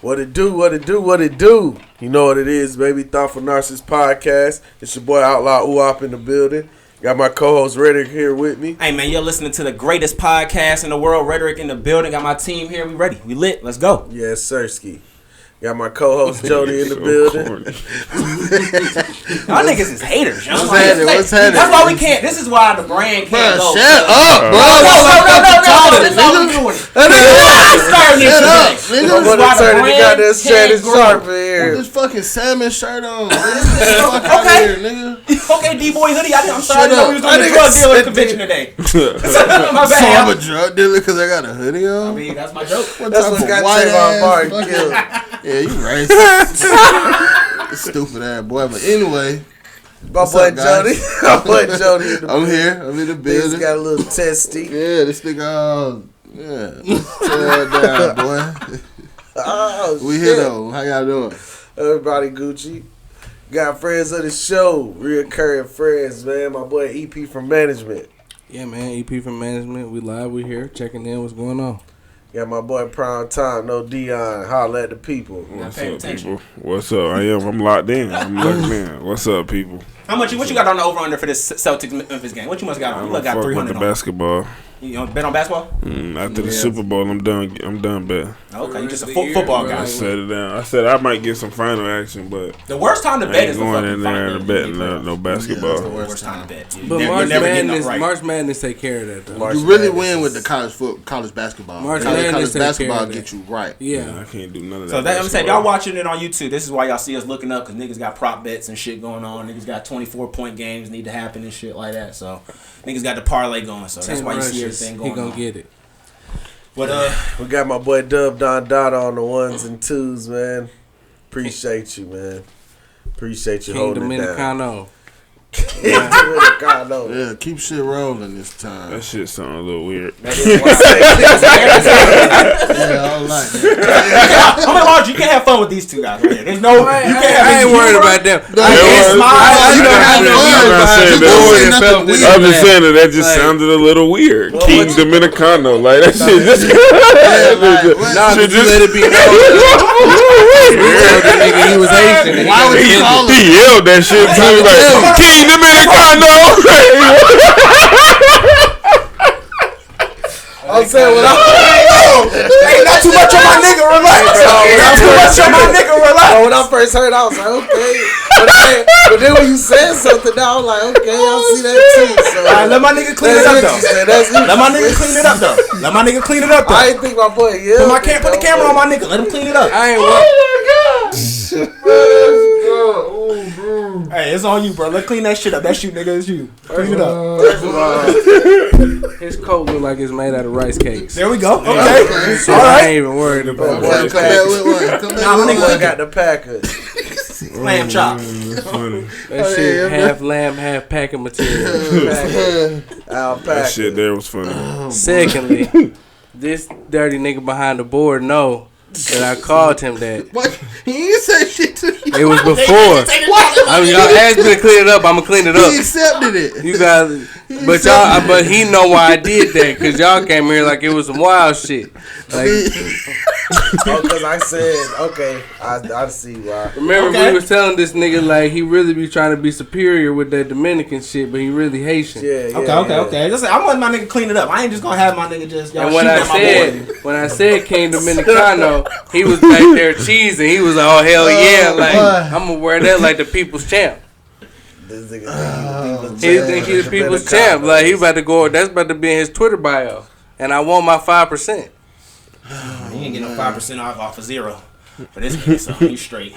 What it do, what it do, what it do. You know what it is, baby. Thoughtful Narcissist Podcast. It's your boy Outlaw Uop in the building. Got my co-host Rhetoric here with me. Hey, man, you're listening to the greatest podcast in the world. Rhetoric in the building. Got my team here. We ready. We lit. Let's go. Yes, Sirski. Got my co-host Jody in the building. Y'all niggas is haters. What's happening? That's why we can't. This is why the brand can't go. Shut up, bro. No. That's how we doing it. I'm starting this shit. I'm going to turn the goddamn Shannon Sharp in here. Put this fucking salmon shirt on. Okay, D-boy hoodie. I'm sorry. We was doing a drug dealer convention today. My So bad. I'm a drug dealer because I got a hoodie on? I mean, that's my joke. That's what's got Trayvon Martin killed. Yeah, you racist. Stupid ass boy. But anyway, My boy Jody. My boy Jody. I'm here. I'm in the He's building. got a little testy. Yeah, this nigga. Tear down, boy. Oh, We here though. How y'all doing? Everybody Gucci. Got friends of the show. Reoccurring friends, man. My boy EP from management. Yeah, man. EP from management. We live. We here. Checking in. What's going on? Got my boy Prime Time, no Dion. Holla at the people. What's up, people? What's up? I'm locked in. What's up, people? What you got on the over-under for this Celtics Memphis game? What you must got on? You must got fuck 300 with the on. basketball. You bet on basketball? After the Super Bowl, I'm done betting. Okay, you just a football guy. I set it down. I said I might get some final action, but The worst time to I bet ain't is the going fucking in there final and game. betting no basketball. That's the worst time to bet. But March Madness take care of that, though. March You really Madness win with is- the college basketball. March college Madness take basketball care of get you right. Yeah. I can't do none of that. So that, I'm saying, basketball. y'all watching it on YouTube. This is why y'all see us looking up, because niggas got prop bets and shit going on. Niggas got 24-point games need to happen and shit like that. So niggas got the parlay going. So that's why you see everything going He gonna on. get it. But We got my boy Dub Don Dada on the ones and twos, man. Appreciate you, man. Appreciate you King holding it down. Dominicano. Dominicano. Yeah, keep shit rolling this time. That shit sound a little weird. That is wild. Yeah, I don't like that. I'm gonna watch. You can't have fun with these two guys right here. There's no. I ain't worried about them. I can't smile. You don't have to I'm not saying nothing weird. I'm just saying that just Like- sounded a little weird. Well, King what- Dominicano, like that shit just. Nah, Shit but you let it be known. That nigga, he was Haitian. Why would you call him? He yelled that shit too, like King Dominicano. I'm saying when Hey, not too much on my nigga. Relax. Not too much on my nigga. Relax. when I first heard, I was like, okay. But then when you said something, now I'm like, okay, I see that too. So All right, let my nigga clean it up though. That's Let my nigga clean it up though. Let my nigga clean it up I though. didn't think my boy yelled. Put the camera on my nigga. Let him clean it up. I ain't Hey, it's on you, bro. Let's clean that shit up. That's you, nigga. It's you. Clean it up. His coat look like it's made out of rice cakes. There we go. Okay. So All I right. ain't even worried about One that. Come back with one. Come Nah, my back nigga with got the Packers. Lamb chop. That's funny. That shit half lamb, half packing material. Alpaca. That shit there was funny. Secondly, this dirty nigga behind the board know that I called him that. What? He ain't say shit to you. It was before. I mean, y'all asked me to clean it up. I'ma clean it He up. accepted it. You guys, but he know why I did that, cause y'all came here like it was some wild shit. Like, Because I said, okay, I see why. remember Okay. we was telling this nigga like he really be trying to be superior with that Dominican shit, but he really Haitian. Yeah, Okay. Just, I'm letting my nigga clean it up. I ain't just gonna have my nigga just y'all And when shoot I at my boy. said King Dominicano, he was back there cheesing. He was like, oh hell yeah, like boy. I'm gonna wear that like the people's champ. This nigga He think he the people's champ. Like he about to go. That's about to be in his Twitter bio. And I want my 5%. He ain't getting no 5% off of zero. For this nigga, so he's straight.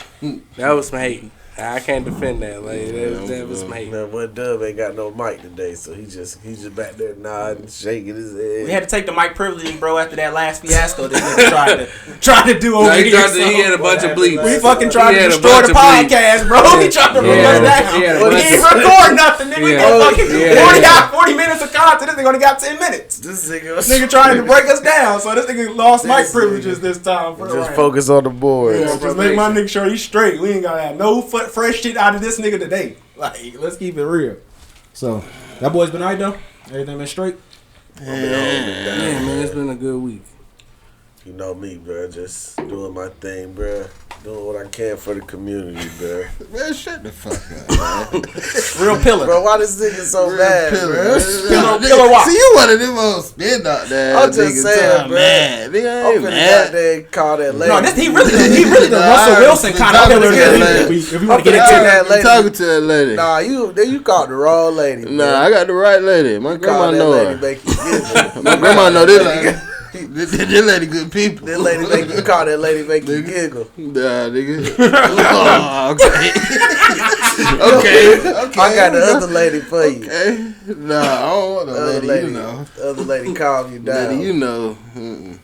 That was some hate. I can't defend that. Like that was some hate. Man, boy Dub ain't got no mic today, so he's just back there nodding, shaking his head. We had to take the mic privilege, bro, after that last fiasco this nigga tried to do over He here. he had a bunch of bleeps. We fucking tried He to had a destroy bunch the of bleeps. podcast, bro. He tried to bring Yeah. us down. He had a He bunch didn't of- record nothing, nigga. We Yeah. got fucking Yeah. 40 minutes of content. This nigga only got 10 minutes. This nigga was Nigga trying to break us down, so this nigga lost mic privileges this time. For the just round. focus on the board. Yeah, just make my nigga sure he's straight. We ain't gonna have no fresh shit out of this nigga today. Like, let's keep it real. So, that boy's been alright though? Everything been straight? Yeah, man, it's been a good week. You know me, bro. Just doing my thing, bro. Doing what I can for the community, bro. Man, shut the fuck up, man. Real pillar. Bro, why this nigga so bad, bro? Pillar rock. See, you one of them old spin out there. I'm just saying, bro. Man, nigga, I'm ain't finna mad. goddamn call that lady. No, he really the Russell Wilson kind of pillar. If you want to get into that lady. Talking to that lady. Nah, you called the wrong lady. Bro. Nah, I got the right lady. My grandma know that lady her. make you giggle. My grandma know this lady. This lady good people. That lady make you call that lady make you giggle. Nah, nigga. Oh, okay. okay. I got the other lady for you. Okay. Nah, I don't want the Other lady, you know. The other lady calm you down. Lady, you know. Mm-mm.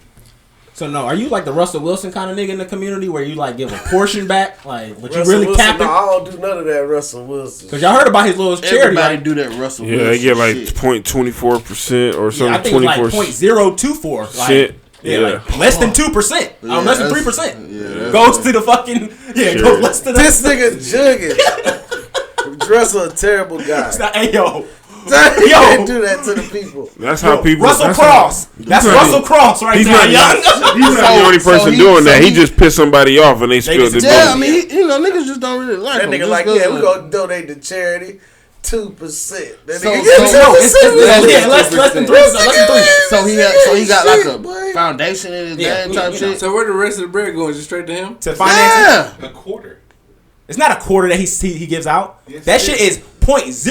So no, are you like the Russell Wilson kind of nigga in the community where you like give a portion back, like but you Russell really Wilson, capping? no, I don't do none of that Russell Wilson. Cause y'all heard about his little charity. Everybody Like, do that Russell Yeah, Wilson they get like shit. 0.24% or yeah, something. I think it's like 0.024. Like, Shit. yeah, Yeah. like less than 2%. Yeah, less than that's- 3%. yeah, Goes to the fucking Sure. goes less than This nigga jugging. Russell a terrible guy. Hey yo, He can't do that to the people. That's how people. Russell that's Cross. That's not- Russell Cross right He's now, not, young. he's not the only person doing that. He just pissed somebody off and they spilled his Yeah, I money. mean, you know, niggas just don't really like That him. nigga Just like, goes yeah, we gonna donate to charity 2%. That So- nigga so- get 2%. Yeah, less than 3%. Less than 3. So he got like a boy. foundation in his Yeah, name type you know. shit. So where the rest of the bread going? Just straight to him? To finance it. Yeah. A quarter. It's not a quarter that he gives out. Yes, That it shit is. is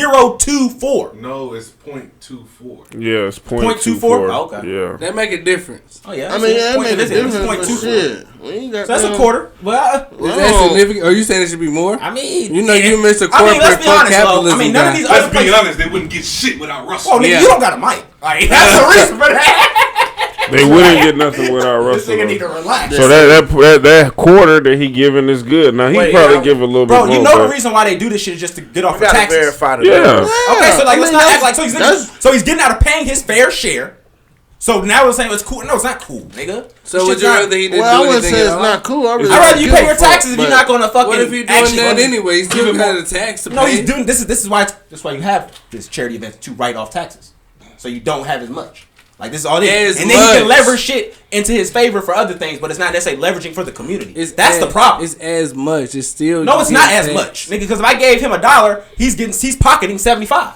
0.024. No, it's 0.24. Yeah, it's 0.24? 0.24. Oh, okay. Yeah. That make a difference. Oh yeah. I mean, that made a It's difference 0.24. for shit. When you got So that's a them- quarter. Well, Is that significant? Are you saying it should be more? I mean, You know you Mr. I Corporate mean, let's be fuck honest, though. capitalism I mean, none of guy. these other Let's be places. honest, they wouldn't get shit without Russell. Oh, nigga, Yeah. you don't got a mic. Like that's the reason for that. They wouldn't get nothing without This Russell. nigga need to relax. So that quarter that he giving is good. Now he Wait, probably yeah. give a little Bro, bit you more. know the but- reason why they do this shit is just to get off We of gotta taxes. verify the Yeah. numbers. Okay, so like I let's mean, not act like so that's- so he's getting out of paying his fair share. So now we're saying it's cool. No, it's not cool, nigga. So This would shit's you not- rather he didn't Well, I do wouldn't anything say at it's all? not cool. I really I'd rather don't you give pay a your fuck, taxes if you're but- not going to fucking. What if he doing actually that gonna- anyway? He still got a tax to No, pay. he's doing this is why that's why you have this charity event to write off taxes, so you don't have as much. Like this is all it is, As and then he can much. leverage shit into his favor for other things, but it's not necessarily leveraging for the community. It's That's the as- problem. It's as much. It's still No, it's not as taxed. much, nigga. Because if I gave him $1, he's pocketing 75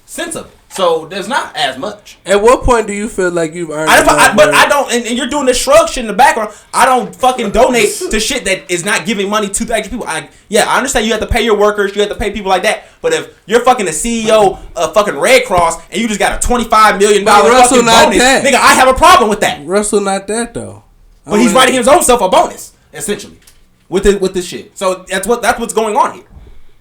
cents of it. So there's not as much. At what point do you feel like you've earned? But money? I don't, and you're doing this shrug shit in the background. I don't fucking donate to shit that is not giving money to the extra people. I understand you have to pay your workers, you have to pay people like that. But if you're fucking the CEO of fucking Red Cross and you just got a $25 million But Russell fucking not bonus, that. nigga, I have a problem with that. Russell not that though. But he's writing his own self a bonus, essentially, with this shit. So that's what's going on here.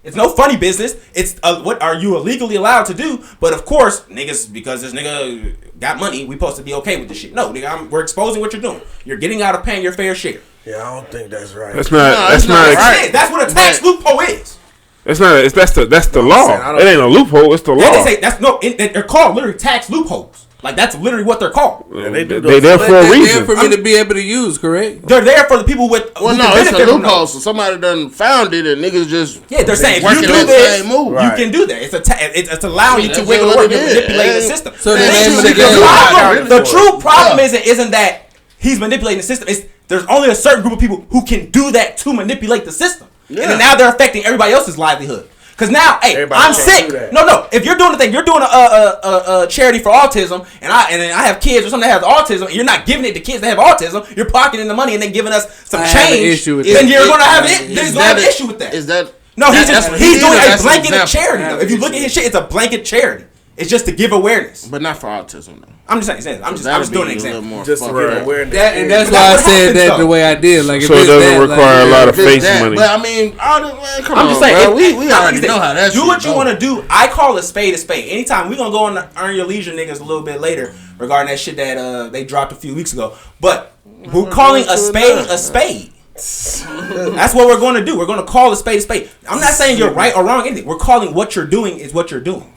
It's no funny business. It's what are you illegally allowed to do? But of course, niggas, because this nigga got money, we supposed to be okay with this shit. No, nigga, we're exposing what you're doing. You're getting out of paying your fair share. Yeah, I don't think that's right. That's not. No, That's it's not not. right. That's what a tax loophole is. That's not. That's the saying, I law. don't- It ain't a loophole. It's the They law. say they're called literally tax loopholes. Like that's literally what they're called. Yeah, they do They those- there But for a they're there reason. for me to be able to use, correct? They're there for the people with. Well, who no, can it's a benefit from loophole. those. So somebody done found it, and niggas just Yeah, they're saying if you working do that this, same move. you Right. can do that. It's allowing you to That's wiggle what work it and is. manipulate the Yeah. system. So The the name of the issue- game- problem- the Yeah. true problem isn't that he's manipulating the system. It's there's only a certain group of people who can do that to manipulate the system, and then now they're affecting everybody else's livelihood. Because now, hey, Everybody I'm can't sick. do that. No. If you're doing the thing, you're doing a charity for autism, and then I have kids or something that has autism, and you're not giving it to kids that have autism. You're pocketing the money and then giving us some I have an change. issue with then that. you're gonna have Is it. There's that gonna have an a- issue with that. Is that No, that's what he he's did, doing or a that's an blanket example? charity. Though. If you look at his shit, it's a blanket charity. It's just to give awareness. But not for autism, though. I'm just saying. I'm just doing an example. Just to fucked get up. awareness. And that's That's why I what said happens, that though. the way I did. Like, if So it it's doesn't that, require a like, lot of If it's face that, money. But I mean, man, come I'm on, just saying. bro. We already know how that Do shit what you go. want to do. I call a spade a spade. Anytime we're gonna go on the Earn Your Leisure niggas a little bit later regarding that shit that they dropped a few weeks ago. But we're calling a spade a spade. That's what we're going to do. We're going to call a spade a spade. I'm not saying you're right or wrong. Anything. We're calling what you're doing is what you're doing.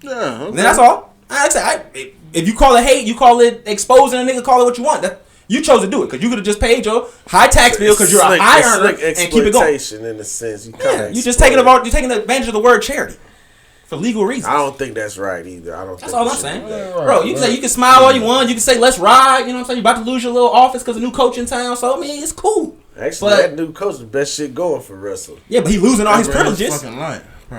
Yeah, okay. And then that's all. Like I said, if you call it hate, you call it exposing a nigga, call it what you want. You chose to do it because you could have just paid your high tax bill because you're a high earner and keep it going. In a sense, Yeah, you're just taking advantage of the word charity. for legal reasons. I don't think that's right either. That's all I'm saying. Bro, you can say you can smile all you want. You can say let's ride. You know what I'm saying? You're about to lose your little office because a new coach in town. So I mean, it's cool. Actually, that new coach is the best shit going for Russell. Yeah, but he losing all his privileges.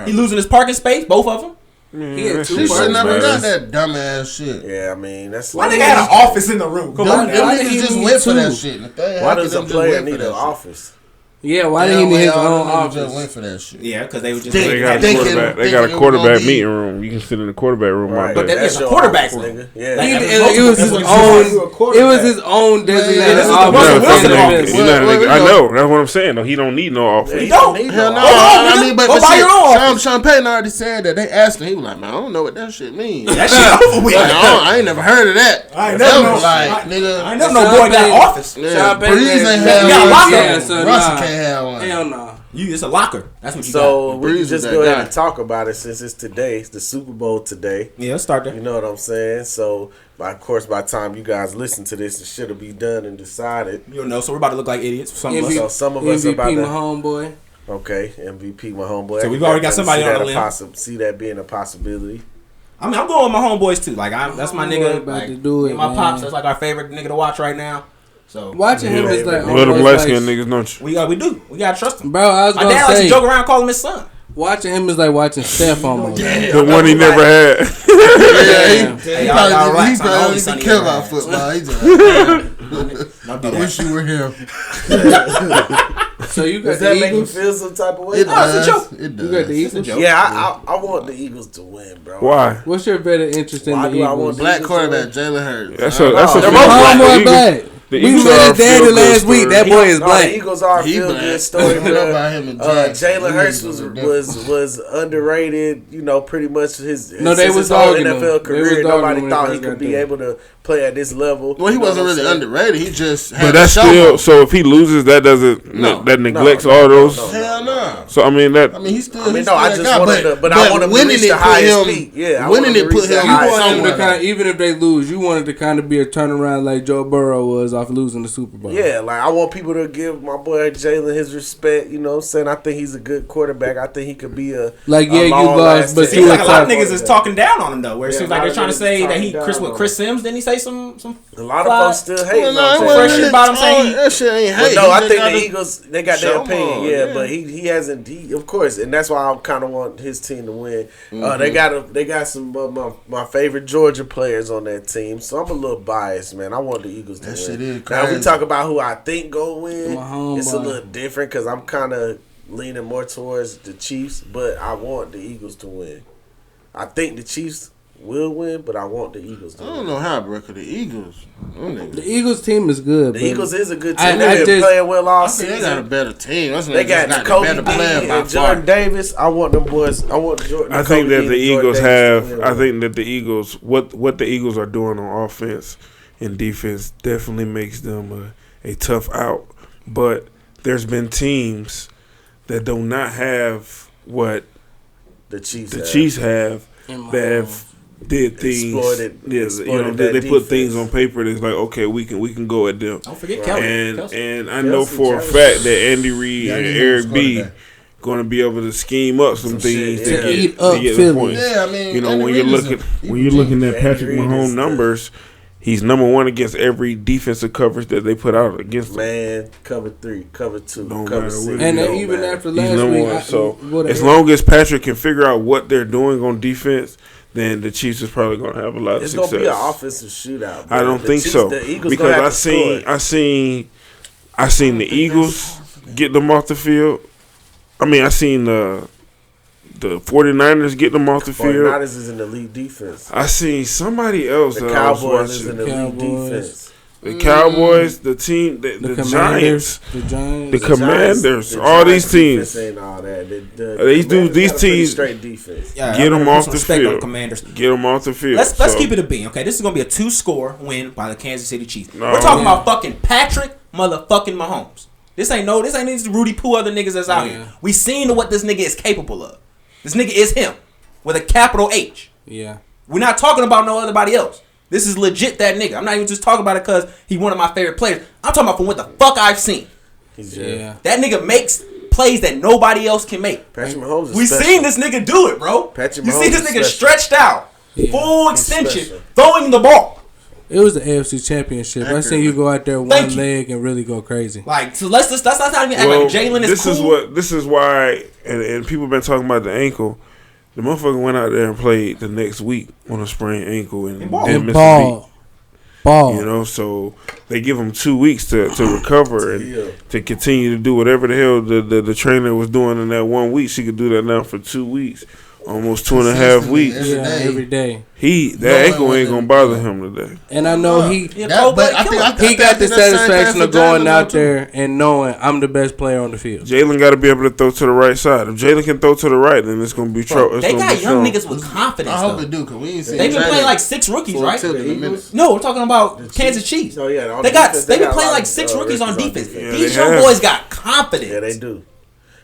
He losing his parking space, both of them. He should never got that dumbass shit. Yeah, I mean that's. Why they got an office in the room? Come on, them niggas just went for that shit. Why does a player need an office? Yeah, why didn't he need his own office? Just went for that shit. Yeah, because they were just They got a quarterback meeting room. You can sit in the quarterback room. Right. But that is a quarterback room. Yeah, It was his own. It was his own designated office. I know. That's what I'm saying. Though he don't need no office. He don't. Hell no. I mean, but buy your own office. Champagne already said that. They asked him. He was like, man, I don't know what that shit means. That shit over with. I ain't never heard of that. I ain't never know. Like, nigga. I ain't never know boy got an office. Breeze ain't got a have locker. one. Russell can't have one. Hell no. It's a locker. That's what you got. So we can just go ahead and talk about it since it's today. It's the Super Bowl today. Yeah, let's start there. You know what I'm saying? So, of course, by the time you guys listen to this, it should have be done and decided. You'll know. So we're about to look like idiots. Some of us. So some of us are about to. MVP, my homeboy. Okay, MVP, my homeboy. So we've already got somebody on the limb. See that being a possibility. I mean, I'm going with my homeboys too. Like, that's my nigga. About like, to do it, my man. pops. That's like our favorite nigga to watch right now. So watching him is like Let them light skinned niggas, don't you? we do. We gotta trust him. Bro, I was my gonna dad say, likes to joke around, call him his son. Watching him is like watching Steph almost. The one he never had. He probably be kill about football. He just don't do that. I wish you were him. So you got Does the that Eagles? make you feel some type of way? It does. You got the Eagles? Yeah, I want the Eagles to win, bro. Why? What's your better interest in Why the do I Eagles? want Black quarterback Jalen Hurts. That's they're a both Homeboy black. The We Eagles met are his a daddy feel-good last week. story. That boy is The black. Eagles are a He feel black. good story, I know about him and Jackson. Jalen Hurts was underrated. You know, pretty much his No, they since was his whole dogging him. NFL They was career. dogging Nobody him when thought he he first could got be there. able to play at this level. Well, he wasn't really underrated. He just had But that's the still show. so. If he loses, that doesn't that neglects all those. Hell no. So I mean that. I mean, he's still. I mean, no, I just wanted to, but I want him to reach the highest peak. Yeah, winning it put him. You want him to kind of, even if they lose, you wanted to kind of be a turnaround like Joe Burrow was off losing the Super Bowl. Yeah, like I want people to give my boy Jalen his respect. You know what I'm saying? I think he's a good quarterback. I think he could be a Like, yeah, you lost, but Seems like a lot of niggas is talking down on him though. Where it Yeah, seems a like lot they're of trying to niggas say that talking he Chris down with Chris Sims. Didn't he say some? A lot of folks still hating on fresh Jalen. shit about him saying that shit ain't But hate. no, I think the Eagles they got their show opinion, on, yeah, yeah. but he hasn't. Of course, and that's why I kind of want his team to win. They got some of my favorite Georgia players on that team, so I'm a little biased, man. I want the Eagles to win. shit is Now we crazy. talk about who I think go win. My homeboy. It's a little different because I'm kind of leaning more towards the Chiefs, but I want the Eagles to win. I think the Chiefs will win, but I want the Eagles to I win. don't know how, bro. 'Cause the Eagles, The Eagles team is good. The but Eagles is a good team. I They've been just- playing well all I think they got a season. better team. That's They got the Kobe better player Dean by and Jordan far. Davis. I want them boys. I want Jordan. I think Kobe that Dean the and Jordan Eagles Davis to have. win. I think that the Eagles, what the Eagles are doing on offense and defense, definitely makes them a tough out. But there's been teams that do not have what the Chiefs. the Chiefs have In my that have did things. Exploited They that put things defense. on paper that's like, okay, we can go at them. Don't forget Kelsey. And I know Kelsey, for a Kelsey. fact that Andy Reid Yeah, and he Eric was B quarterback. going to be able to scheme up some things shit, to yeah. get Eat up to get the Philly. points. Yeah, I mean, You know, Andy when you're Reid is looking a- when you're looking at Andy Patrick Reid Mahomes' is numbers, he's number one against every defensive coverage that they put out against him. Man, cover 3, cover 2, Don't cover matter 6. what And it then don't even matter. after He's last number week, one. So whatever. as long as Patrick can figure out what they're doing on defense, then the Chiefs is probably going to have a lot of It's success. gonna be an offensive shootout. I bro. don't The think Chiefs- so The Eagles because gonna have I to score. seen the Eagles get them off the field. I mean, I seen the 49ers get them off the field. 49ers is an elite defense. I seen somebody else. The that I was Cowboys is watching. an elite Cowboys. defense. The Cowboys, the team, the Commanders, Giants, the Giants, the Commanders, The all Giants these teams. defense ain't all that. These Commanders dudes- these got a pretty teams- straight defense. Yeah, Get 'em put off some the respect on field. Commanders. Get them off the field. Let's So, keep it a bean, okay? This is gonna be a 2-score win by the Kansas City Chiefs. No. We're talking about fucking Patrick motherfucking Mahomes. This ain't these Rudy Poo other niggas that's out here. We seen what this nigga is capable of. This nigga is him with a capital H. yeah. We're not talking about no other else. This is legit that nigga. I'm not even just talking about it because he's one of my favorite players. I'm talking about from what the fuck I've seen. He's Yeah. That nigga makes plays that nobody else can make. Patrick Mahomes is We special. seen this nigga do it, bro. Patrick You Mahomes see this is nigga special. stretched out, full He's extension, special. throwing the ball. It was the AFC Championship. I seen you go out there one Thank you. leg and really go crazy. Like, so let's not even act Well, like Jalen is cool. This is why, and people been talking about the ankle. The motherfucker went out there and played the next week on a sprained ankle and didn't miss a beat. Ball. You know, so they give him 2 weeks to recover and to continue to do whatever the hell the trainer was doing in that 1 week. She could do that now for 2 weeks, almost 2.5 weeks. Every day. That ankle ain't gonna bother him today. And I know he But I think he got the that's same satisfaction thing of for going Jalen out too. there and knowing I'm the best player on the field. Jalen got to be able to throw to the right side. If Jalen can throw to the right, then it's gonna be trouble. They got young niggas with confidence. I hope though. it do, because we ain't seen They've been Jalen playing like 6 rookies, for right? till the minutes. No, we're talking about Kansas Chiefs. Oh yeah, on They've defense, been got a playing lot like of, 6 rookies on defense. Yeah, These they young have. boys got confidence. Yeah, they do.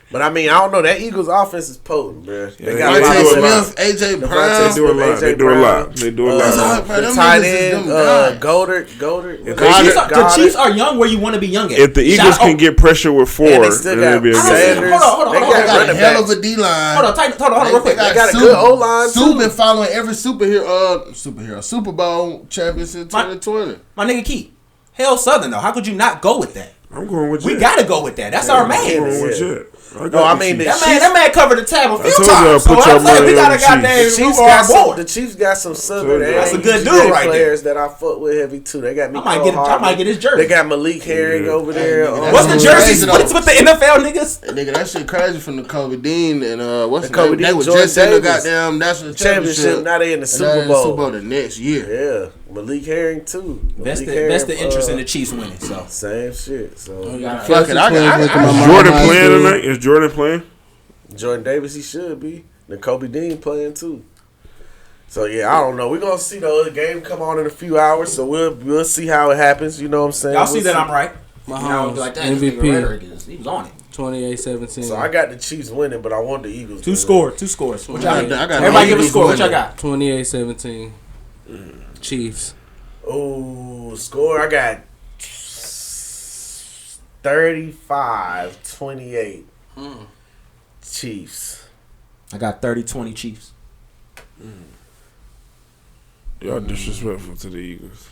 But I mean, I don't know. That Eagles offense is potent, bro. They got a lot Devontae of Smith, AJ Devontae Brown. Smith, They do a lot. They do a lot. They do a lot. Bro, The them tight niggas is end, them guys. Goddard. The Chiefs are young where you want to be young at. If the Eagles can get pressure with 4, And they still then it'll got be a Sanders. game. Hold on, They hold on. got Got a running hell of backs. a D-line. Hold on, real quick. They got a good O-line, too. Sue been following every superhero, Super Bowl championship 2020. My nigga Key. Hell Southern, though. How could you not go with that? I'm going with We Jet. got to go with that. That's our I'm man. going with Jet. No, I mean, That man covered the tab a few told y'all, times. So put your I'm saying money we got on a the goddamn Chiefs. The board. Chiefs got some Southern That's a good UGA dude right players that I fuck with heavy too. They got me. I might get his jersey. They got Malik Herring over there. nigga, What's the That's jerseys? crazy, What's with the NFL niggas? Nigga, that shit crazy from the Kobe Dean and what's The the Kobe name? They Dean, was Jordan just in the Davis. goddamn national Championship. championship. Now they in the And Super Super Bowl Bowl. the next year. Yeah, Malik Herring too. That's Malik the interest in the Chiefs winning. So Same shit. So Fuck it, Is Jordan playing tonight? Is Jordan playing? Jordan Davis, he should be. The Kobe Dean playing too. So yeah, I don't know. We're gonna see though. The game come on in a few hours, so we'll see how it happens. You know what I'm saying? y'all see that I'm right. Mahomes, Like that MVP. rhetoric is he was on it. 28-17. So I got the Chiefs winning, but I want the Eagles. Two to scores. What y'all I got Everybody give a Eagles score. What y'all winning. got? 28-17. Chiefs. win. Oh, score! I got 35-28. Chiefs. I got 30-20 Chiefs. Y'all disrespectful to the Eagles.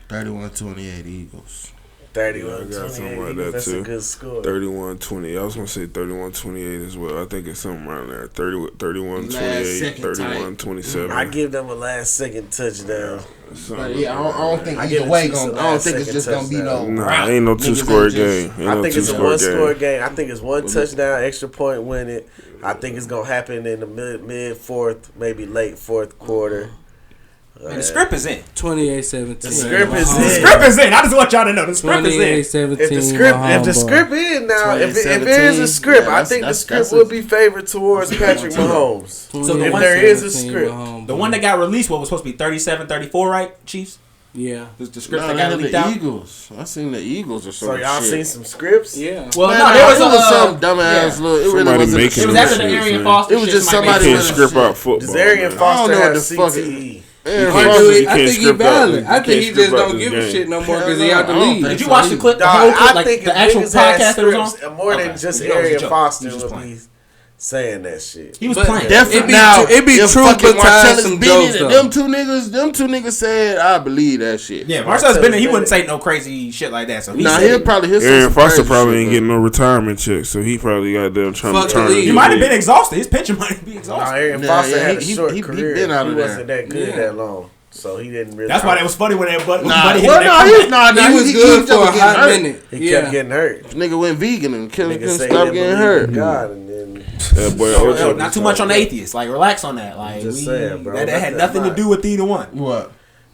31-28 Eagles. 31-28. I got something like that, That's too. a good score. 31-20. I was going to say 31-28 as well. I think it's something around there. 31-28, Last second type. 31-27. I give them a last second touchdown. But yeah, I don't think I give either the way Chiefs gonna. a I don't last think it's second just gonna be no. touchdown. Nah, ain't no Niggas 2-score ain't just- game. Ain't I no think it's a 2-score one-score game. game. I think it's one touchdown, extra point win it. I think it's gonna happen in the mid fourth, maybe late fourth quarter. And the script is in. 28-17. The script is The in. script is in. I just want y'all to know the script is in. 28-17. If the script in now, if there is a script, I think the script will be favored towards Patrick Mahomes. So the if one- there is a script, The one that got released, what was supposed to be 37-34, right, Chiefs? Yeah. The script Nah, that they got had leaked the out. Eagles. I seen the Eagles or so something. y'all seen some scripts? Yeah. Well, Man, no, there was some dumbass little. It really Somebody wasn't. making It was them after the shit, Arian man. Foster. It was shit, just somebody somebody You made can't it. with- script out football. Does Arian man. Foster know what have the fuck it- CTE? Aaron I Foster- You can't think he script out- valid. you I think can't he script just out don't this give a game. shit no more Hell because he no, out the I don't league. think Did you watch the clip? The Dog, whole clip, I like think the if actual niggas had podcast that was on? scripts, more than Okay. just Yeah, it was a Arian joke. Foster He was would just be saying that shit. He was But playing. definitely It be if true, fucking but times Martellus some Bennett jokes, and though. them two niggas said, I believe that shit. Yeah, Marcellus Bennett, he Bennett. wouldn't say no crazy shit like that. So he Nah, said he'll it. probably he'll say Aaron some Foster crazy probably shit, ain't but- getting no retirement check, so he probably got them trying Fuck to the turn. league. He might have been exhausted. His pension might be No, exhausted. Arian Nah, Foster yeah, had a he- short he career. been out of he there. wasn't that good that long, so he didn't really. That's why it was funny when everybody. Nah, buddy hit well, that no, comeback. He was good for a getting hot hurt. minute. He kept getting hurt. Nigga went vegan and couldn't Nigga say he stop didn't getting believe hurt. in God, and then That boy Yo, Ocho not too much on the atheists. Like, relax on that. Like, Just saying, bro. that had That's nothing to not- do with either one. What?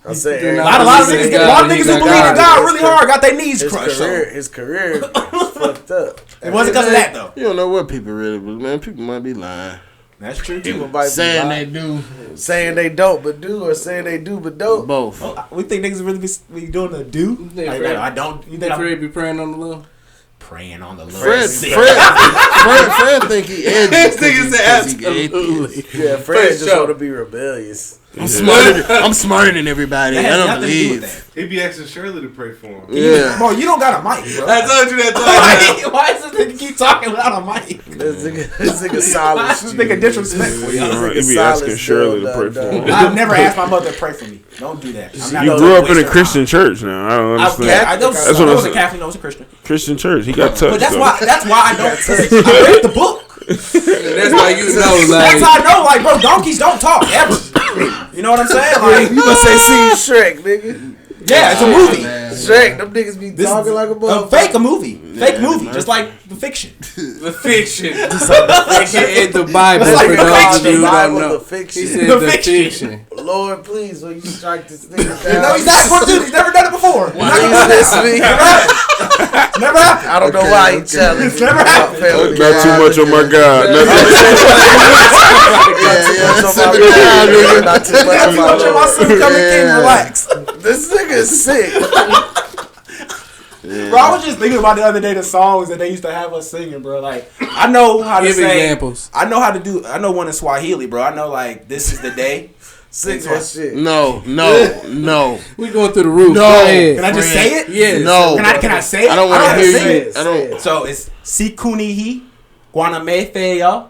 I say A Arian A lot of Foster- niggas, His a lot of career- niggas who his believe in career- God really hard got their knees His crushed. So career is fucked up. it wasn't because of that though. You don't know what people really believe, man. People might be lying. That's true People too. might be Saying lying. they do. Saying they don't but do, or saying they do but don't. Both. We think niggas really be doing a do. They Like, afraid- I don't. You You think afraid to be praying on the low? praying on the Lord. Fred think he edgy. This nigga said absolutely. Yeah, Fred just want to be rebellious. I'm smarter than everybody. I don't believe. He be asking Shirley to pray for him. Yeah. Bro, you don't got a mic, bro. I told you that. Why does this nigga keep talking without a mic? This nigga silent. This nigga disrespectful. He be asking Shirley to pray for him. I've never asked my mother to pray for me. Don't do that. You grew up in a Christian church now. I don't understand. I was a Catholic. I was a Christian. Christian church. He got touched. But that's why I don't. I read the book. That's why you know, like. That's how I know, like, bro, donkeys don't talk ever. You know what I'm saying? Like, You must say see Shrek, nigga. yeah, it's a movie. Shrek, them niggas be talking like a motherfucker. Fake movie, just like the fiction. The fiction. In the Bible, It's like for the those of fiction. you who don't Bible, know. the fiction. He said The the fiction. fiction. Lord, please, will you strike this nigga down? No, he's not going to. He's never done it before. Please listen me. Never happened. I don't know why he challenged. It's never happened. Not too much on my God. Not too much That's on much of my my soon coming king. Relax. This nigga's sick. Bro, I was just thinking about the other day the songs that they used to have us singing, bro. Like, I know how to Give say. examples. I know how to do. I know one in Swahili, bro. I know like this is the day. Sing that shit. No. We going through the roof. No. Go ahead. Can I just say it? Yes. No. Can I say it? I don't want to know how hear say you. it. I don't. So it's Sikunihi, Guanamefeya,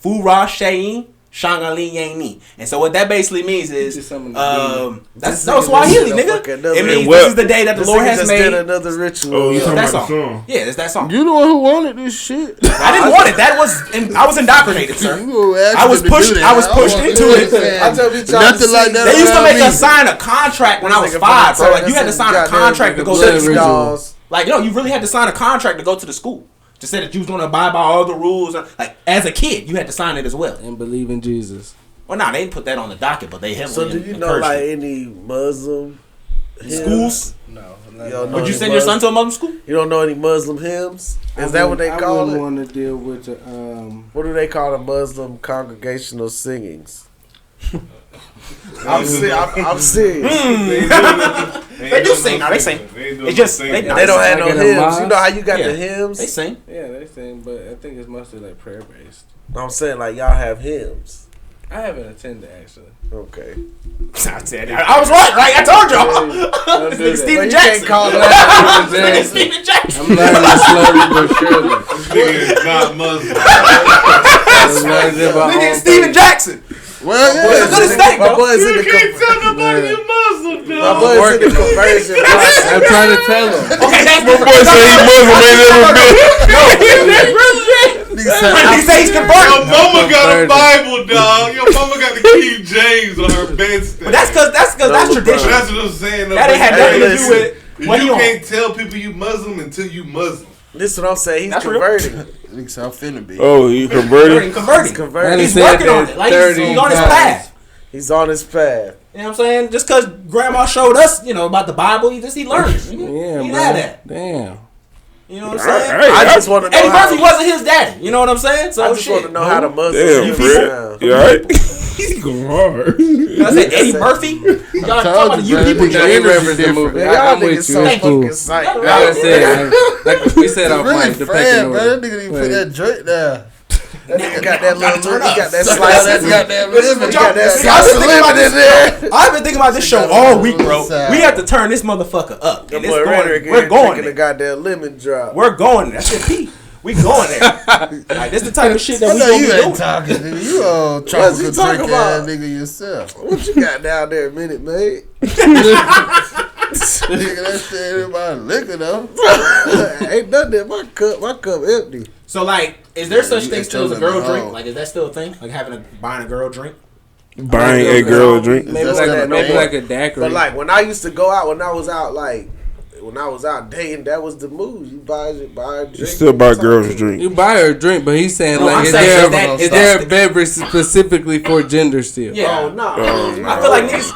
Fura Shein, Shangaliyeni. And so what that basically means is that's no Swahili, nigga. It means this is the day that the Lord has just made. did another ritual. Oh, you talking That about the song. song? Yeah, it's that song. You the one who wanted this shit. I didn't want it. I was indoctrinated, sir. You I was pushed into it. I tell you, Nothing like that. They used to around make me. us sign a contract when I was 5, bro. Like you had to sign a contract to go to the school. Like, you really had to sign a contract to go to the school. To say that you was going to abide by all the rules. Like, as a kid, you had to sign it as well. And believe in Jesus. Well, nah, they didn't put that on the docket, but they heavily So do you know encouraged like it. any Muslim Schools? No. Would you send your son to a Muslim school? You don't know any Muslim hymns? Is that what they call I it? wouldn't want to deal with the, What do they call the Muslim congregational singings? I'm serious. They do sing. No, they sing. It's just they They don't have no Like in a hymns. mosque? You know how you got Yeah. the hymns? They sing. Yeah, they sing, but I think it's mostly like prayer based. I'm saying like y'all have hymns. I haven't attended actually. Okay. I said I was right. I told y'all. do that. Stephen But you Jackson. can't call that. Nigga, Stephen Jackson. I'm learning slowly but surely. Nigga is not Muslim. I'm learning about Nigga, all Stephen Jackson. Well, It's a good estate, My bro. boy's in the Nobody you Muslim, my dog. boy's in the conversion process. I'm trying to tell him. Okay, that's My boy say he Muslim ain't never been. He say he's Your converted. mama got a Bible, dog. Your mama got the King James on her bedstand. But that's because that's tradition. That's what I'm saying. That ain't had nothing to do with what You he on. can't tell people you Muslim until you Muslim. This is what I'm saying. He's That's real. converting. Niggas, I'm finna be. Oh, you converted? Converting. He's converting. He's said working on that it. Like he's on his 30 path. He's on his path. You know what I'm saying? Just because grandma showed us, about the Bible, he learned. Yeah, he bro. had that. Damn. You know what I'm saying? Hey, I just want to know Eddie how. Murphy wasn't his daddy. You know what I'm saying? So I just want to know how the Muslims Damn, get Fred. down. You alright? He's going hard. I said Eddie Murphy. Y'all talking about you people. Nigga, He energy referenced the different. movie. Man, y'all I'm niggas with so you. It's cool. fucking psyched. Like Like I said, like we said off Really mic, the Fred, pecking bro. order. That nigga didn't put that drink down. That nigga got that Gotta little, turn he up. got that That's slice. goddamn This is living. what y'all- Got that See, I've slice been of thinking about lemon in this. there. I've been thinking about this show all week, bro. We have to turn this motherfucker up. And it's Boy, Rhetoric going, we're here going drinking the there. goddamn lemon drop. We're going there. That's your P. We going there. Like, this the type of shit that I we know gonna you be ain't doing. talking, nigga. You What's he tropical talking drink about? ass nigga yourself. What you got down there, Minute Maid? Nigga, that shit everybody liquor though. Ain't nothing in my cup. My cup empty. So, like, is there such you thing can still as a tell girl them, drink? oh. Like, is that still a thing? Like, buying a girl drink? Buying a girl a drink? Maybe That's like not maybe no like a daiquiri. But like when I used to go out, when I was out dating, that was the move. You buy a drink. You still buy girls a drink. You buy her a drink, but he's saying No, like, I'm is saying there that- is there a beverage specifically for gender still? Yeah. Oh no. I feel like niggas.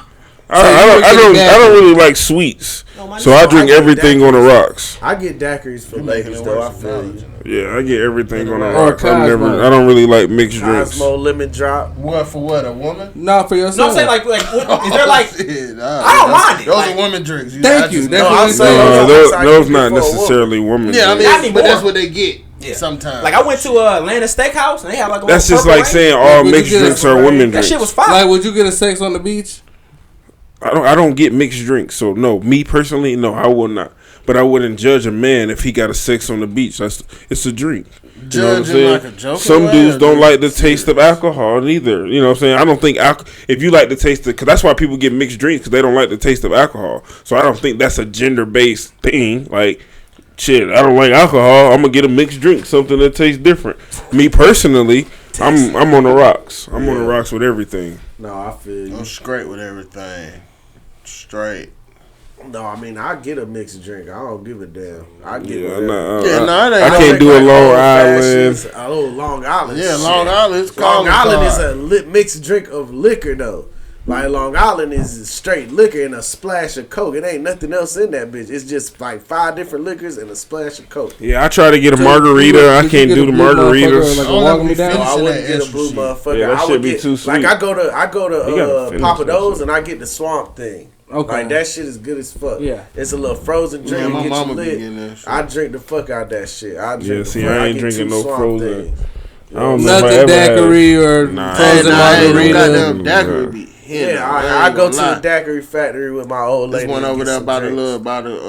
I don't really like sweets. No, So I drink everything on the rocks. I get daiquiris for ladies though. I feel you. Yeah, I get everything on the rocks. I don't really like mixed drinks. Cosmo lemon drop. What for what? A woman? Not for yourself. No, I'm saying like what, is there like? Shit, I don't mind it. Those Like, are women drinks. Thank you. No, I'm saying those not necessarily women. Yeah, I drinks. mean, but that's what they get. Yeah. Sometimes. Like I went to Atlanta Steakhouse and they had like a that's little just like rain. saying all mixed drinks are women That drinks. shit was fire. Like, would you get a sex on the beach? I don't get mixed drinks, so no. Me personally, no, I will not. But I wouldn't judge a man if he got a sex on the beach. It's a drink. You know what I'm saying? Like a joke. Some dudes don't like the taste of alcohol neither. You know what I'm saying? I don't think if you like the taste, because that's why people get mixed drinks because they don't like the taste of alcohol. So I don't think that's a gender based thing. Like, shit, I don't like alcohol. I'm gonna get a mixed drink, something that tastes different. Me personally, I'm on the rocks. I'm on the rocks with everything. No, I feel you. I'm straight with everything. Straight. No, I mean I get a mixed drink. I don't give a damn. I get I can't do a Long Island. Long Island. Yeah, Long Island. Long Island is a mixed drink of liquor though. Like Long Island is straight liquor and a splash of Coke. It ain't nothing else in that bitch. It's just like 5 different liquors and a splash of Coke. Yeah, I try to get a margarita. I can't do the margaritas. Like walking me down. I wouldn't get a blue motherfucker. Yeah, that I should would be get, too sweet. like I go to Papa Do's and I get the swamp thing. Okay. Like that shit is good as fuck. Yeah. It's a little frozen drink. Yeah, my get mama you be lit. getting that shit. I drink the fuck out that shit. I ain't drinking no frozen. I don't know if I Nothing ever daiquiri or frozen margarita. Daiquiri be hitting. Yeah, I go to the daiquiri factory with my old lady. This one over there by the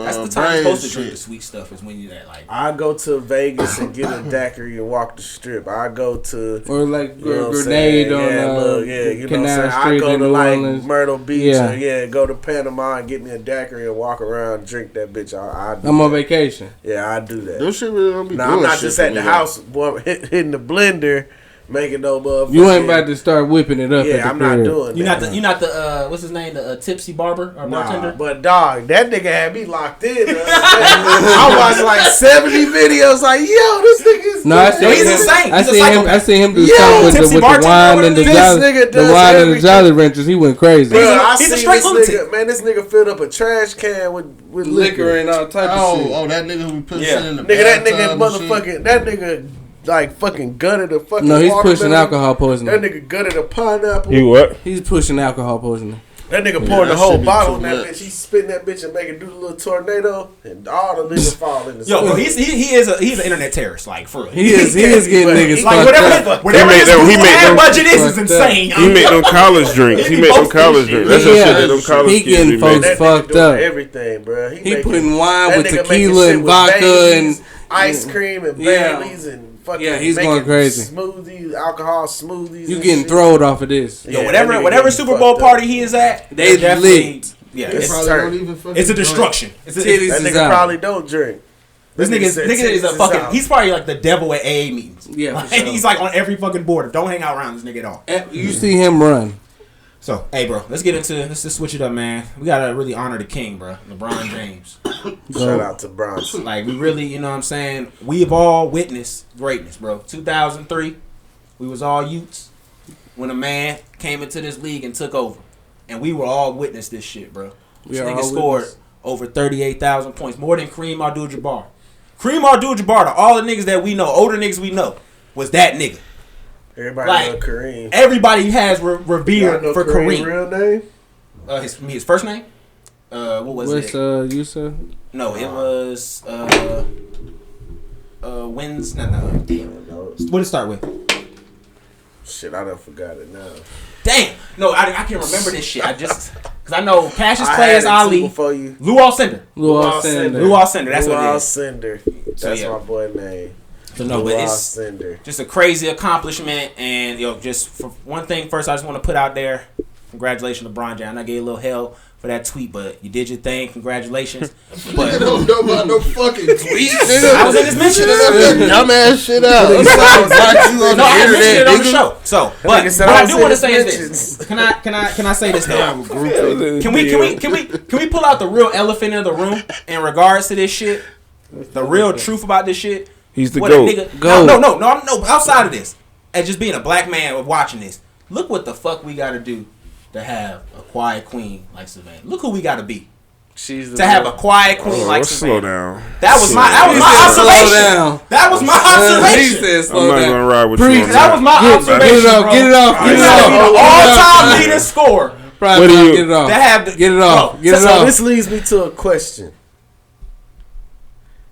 That's the time you're supposed to drink the sweet stuff is when you're at like. I go to Vegas and get a daiquiri and walk the strip. I go to or like Grenade on you know what I'm saying. I go to like Myrtle Beach or go to Panama and get me a daiquiri and walk around and drink that bitch. I'm on vacation. Yeah, I do that. Those shit really don't be. I'm not just at the house hitting the blender. Making no motherfucker. You ain't about to start whipping it up. Yeah, I'm not doing that. You're not the what's his name? The tipsy barber or bartender? But dog, that nigga had me locked in. I watched like 70 videos. Like, yo, this nigga is. No, he's insane. I seen him do something with the wine and the Jolly Ranchers. He went crazy. Bro, he's a straight lunatic. Man, this nigga filled up a trash can with liquor and all type of shit. Oh, that nigga who put shit in the nigga, that nigga motherfucking that nigga. Like fucking gutted a fucking. No, he's pushing alcohol poisoning. That nigga gutted a pineapple. He what? He's pushing alcohol poisoning. That nigga poured the whole bottle in that bitch. He's spitting that bitch and making do the little tornado, and all the liquor fall in the. Yo, bro, he's an internet terrorist, like for real. He is getting niggas like whatever his ad budget is insane. He made them college drinks. He made them college drinks. That's just shit that them college kids. He getting folks fucked up. Everything, bro. He putting wine with tequila and vodka and ice cream and Baileys and. Yeah, he's going crazy. Smoothies, alcohol smoothies. You getting throwed off of this? Yo, whatever Super Bowl party he is at, they lit. Yeah, it's a destruction. That nigga probably don't drink. This nigga is a fucking. He's probably like the devil at AA meetings. Yeah, like, he's like on every fucking board. Don't hang out around this nigga at all. You see him run. So, hey, bro, let's just switch it up, man. We gotta really honor the king, bro, LeBron James. Shout out to Bronson. Like, we really, you know what I'm saying? We've all witnessed greatness, bro. 2003, we was all youths when a man came into this league and took over. And we were all witness this shit, bro. This nigga scored over 38,000 points, more than Kareem Abdul-Jabbar. Kareem Abdul-Jabbar, to all the niggas that we know, older niggas we know, was that nigga. Everybody know Kareem. Everybody has revere for Kareem. Real name? His first name? What was it? You said? No, it was wins. No, damn. What did it start with? Shit, I done forgot it now. Damn. No, I can't remember this shit. Because I know Cassius Clay is Ali. Lou Alcindor. Lou Alcindor. That's what it is. Alcindor. That's my boy name. So no, but it's just a crazy accomplishment, and just for one thing, first I just want to put out there, congratulations, LeBron James. I gave a little hell for that tweet, but you did your thing. Congratulations. But I don't know about no fucking tweet. I was in this mention. Dumbass shit out. No, I mentioned it on the show. So, but what I do want to say is this. Can I say this though? Can we pull out the real elephant in the room in regards to this shit? The real truth about this shit. He's the GOAT. No. Outside of this, as just being a black man watching this, look what the fuck we got to do to have a quiet queen like Savannah. Look who we got to be. to have a quiet queen like Slow Savannah. down. That was my observation. That was my observation. He said I'm not gonna ride with you. On that was my observation. Get it off. All-time leading scorer. What do you get it off? Get it off. So this leads me to a question.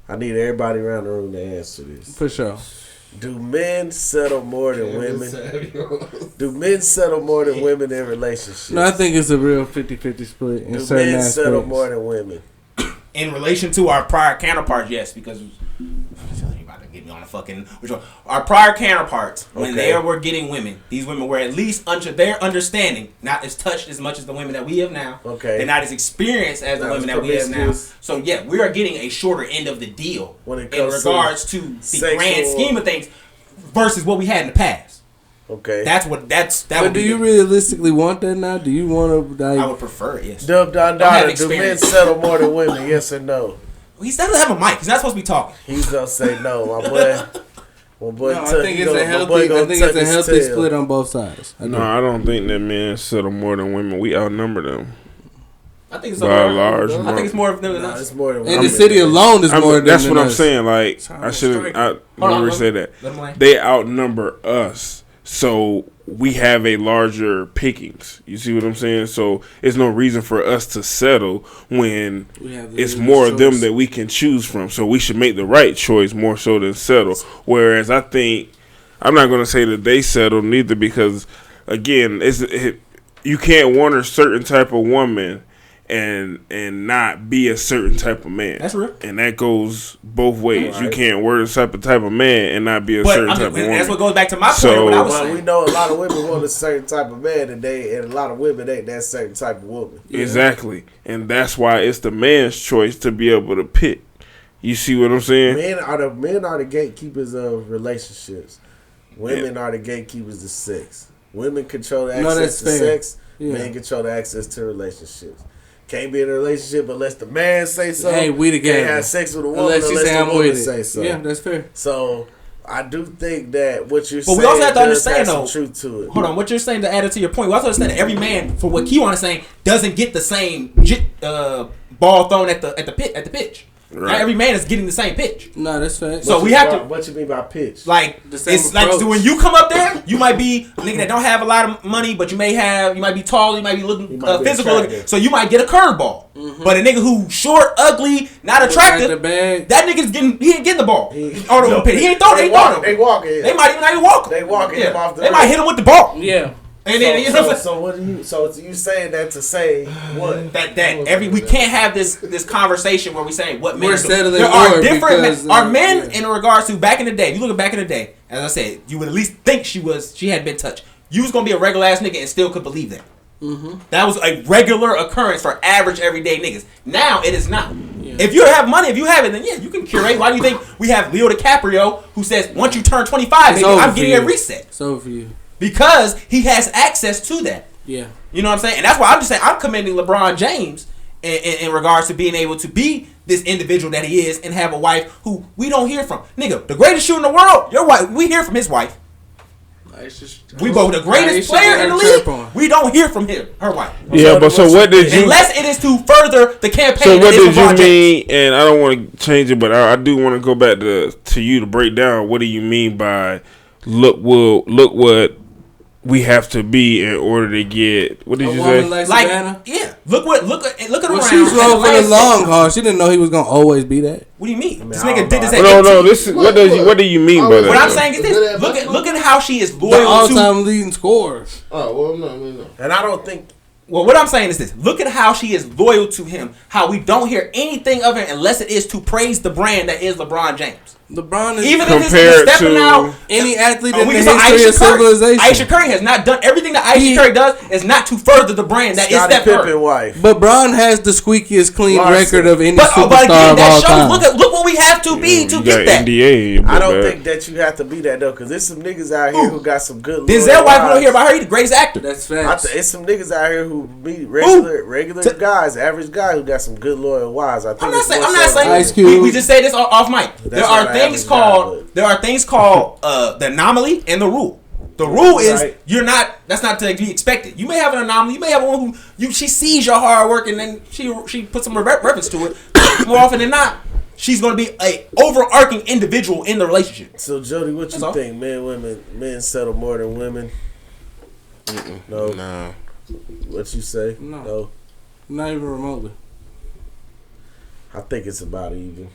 I need everybody around the room to answer this. For sure. Do men settle more than women? Do men settle more than women in relationships? No, I think it's a real 50-50 split in certain men aspects. settle more than women? In relation to our prior counterparts, yes, because you about to get me on the fucking which one? Our prior counterparts, when they were getting women, these women were at least under their understanding, not as touched as much as the women that we have now. Okay. They're not as experienced as the women that we have now. So yeah, we are getting a shorter end of the deal when it in comes regards to the grand scheme of things versus what we had in the past. Okay. But do you realistically want that now? Do you want to? I would prefer it. Yes. Dub Don Dada, do men settle more than women? Yes or no? He doesn't have a mic. He's not supposed to be talking. He's gonna say no, my boy. I think it's a healthy split on both sides. No, I don't think that men settle more than women. We outnumber them. I think it's by a large I think it's more of them than us. It's more than in the city alone is more than that's what I'm us. saying. Like I shouldn't. I never say that. They outnumber us, so we have a larger pickings. You see what I'm saying? So it's no reason for us to settle when it's more of them that we can choose from. So we should make the right choice more so than settle. Whereas I think I'm not going to say that they settle neither, because again, you can't want a certain type of woman and not be a certain type of man. That's real. And that goes both ways. Right. You can't work a type of man and not be a certain type of woman. That's what goes back to my point. What I was saying. We know a lot of women want a certain type of man, and a lot of women ain't that certain type of woman. Yeah. Exactly. And that's why it's the man's choice to be able to pick. You see what I'm saying? Men are the gatekeepers of relationships. Women are the gatekeepers of sex. Women control the access to sex. Yeah. Men control the access to relationships. Can't be in a relationship unless the man say so. Hey, we together. Can't have sex with a woman unless the woman say so. Yeah, that's fair. So I do think that what you're saying, we also have to understand though. Truth to it. Hold on, what you're saying, to add it to your point, we also understand that every man, for what Kewan is saying, doesn't get the same ball thrown at the pitch. Right. Not every man is getting the same pitch. No, that's fact. So we have to. What you mean by pitch? Like it's like so when you come up there, you might be a nigga that don't have a lot of money, but you might be tall, you might be looking physical, so you might get a curveball. Mm-hmm. But a nigga who short, ugly, not attractive, that nigga's he ain't getting the ball. He ain't throwing it. They walking. They might even not even walk. They walking him off the. They might hit him with the ball. Yeah. And then so you saying that to say what? That we can't have this conversation where we saying what men we're settling. There are different men. Our men in regards to back in the day. If you look at back in the day, as I said, you would at least think she had been touched. You was gonna be a regular ass nigga and still could believe that. Mm-hmm. That was a regular occurrence for average everyday niggas. Now it is not. Yeah. If you have money, if you have it, then yeah, you can curate. Why do you think we have Leo DiCaprio who says once you turn 25, baby, I'm getting a reset? It's over for you. Because he has access to that. Yeah. You know what I'm saying? And that's why I'm just saying I'm commending LeBron James in regards to being able to be this individual that he is and have a wife who we don't hear from. Nigga, the greatest shooter in the world, your wife, we hear from his wife. We both the greatest player in the league. We don't hear from her wife. Yeah, but so what did you... Unless it is to further the campaign. So what did you mean, and I don't want to change it, but I do want to go back to you to break down what do you mean by look what we have to be in order to get. What did you say? Like Savannah? Yeah. Look at well, around. She drove for the long haul. She didn't know he was gonna always be that. What do you mean? This nigga did this. No. This is what do you mean by that? What I'm saying is this. Look at how she is loyal to all-time leading scorer. Oh well, no. And I don't think. Well, what I'm saying is this. Look at how she is loyal to him. How we don't hear anything of her unless it is to praise the brand that is LeBron James. LeBron is even if it's stepping out any athlete in the history of civilization. Aisha Curry has not done everything that Aisha Curry does is not to further the brand that is Steph Curry. Wife. But Bron has the squeakiest clean record of any superstar of all time. Look what we have to be to get that. NDA, I don't think that you have to be that though, because there's some niggas out here who got some good. Denzel wife, we don't hear about her. He's the greatest actor. That's facts. It's some niggas out here who meet regular guys, average guys who got some good loyal wives. I think I'm not saying Ice Cube. We just say this off mic. There are things called the anomaly and the rule. The rule is you're not. That's not to be expected. You may have an anomaly. You may have one who she sees your hard work and then she puts some reference to it. More often than not, she's going to be a overarching individual in the relationship. So Jody, what you think? Men settle more than women? No. What you say? No. Not even remotely. I think it's about even.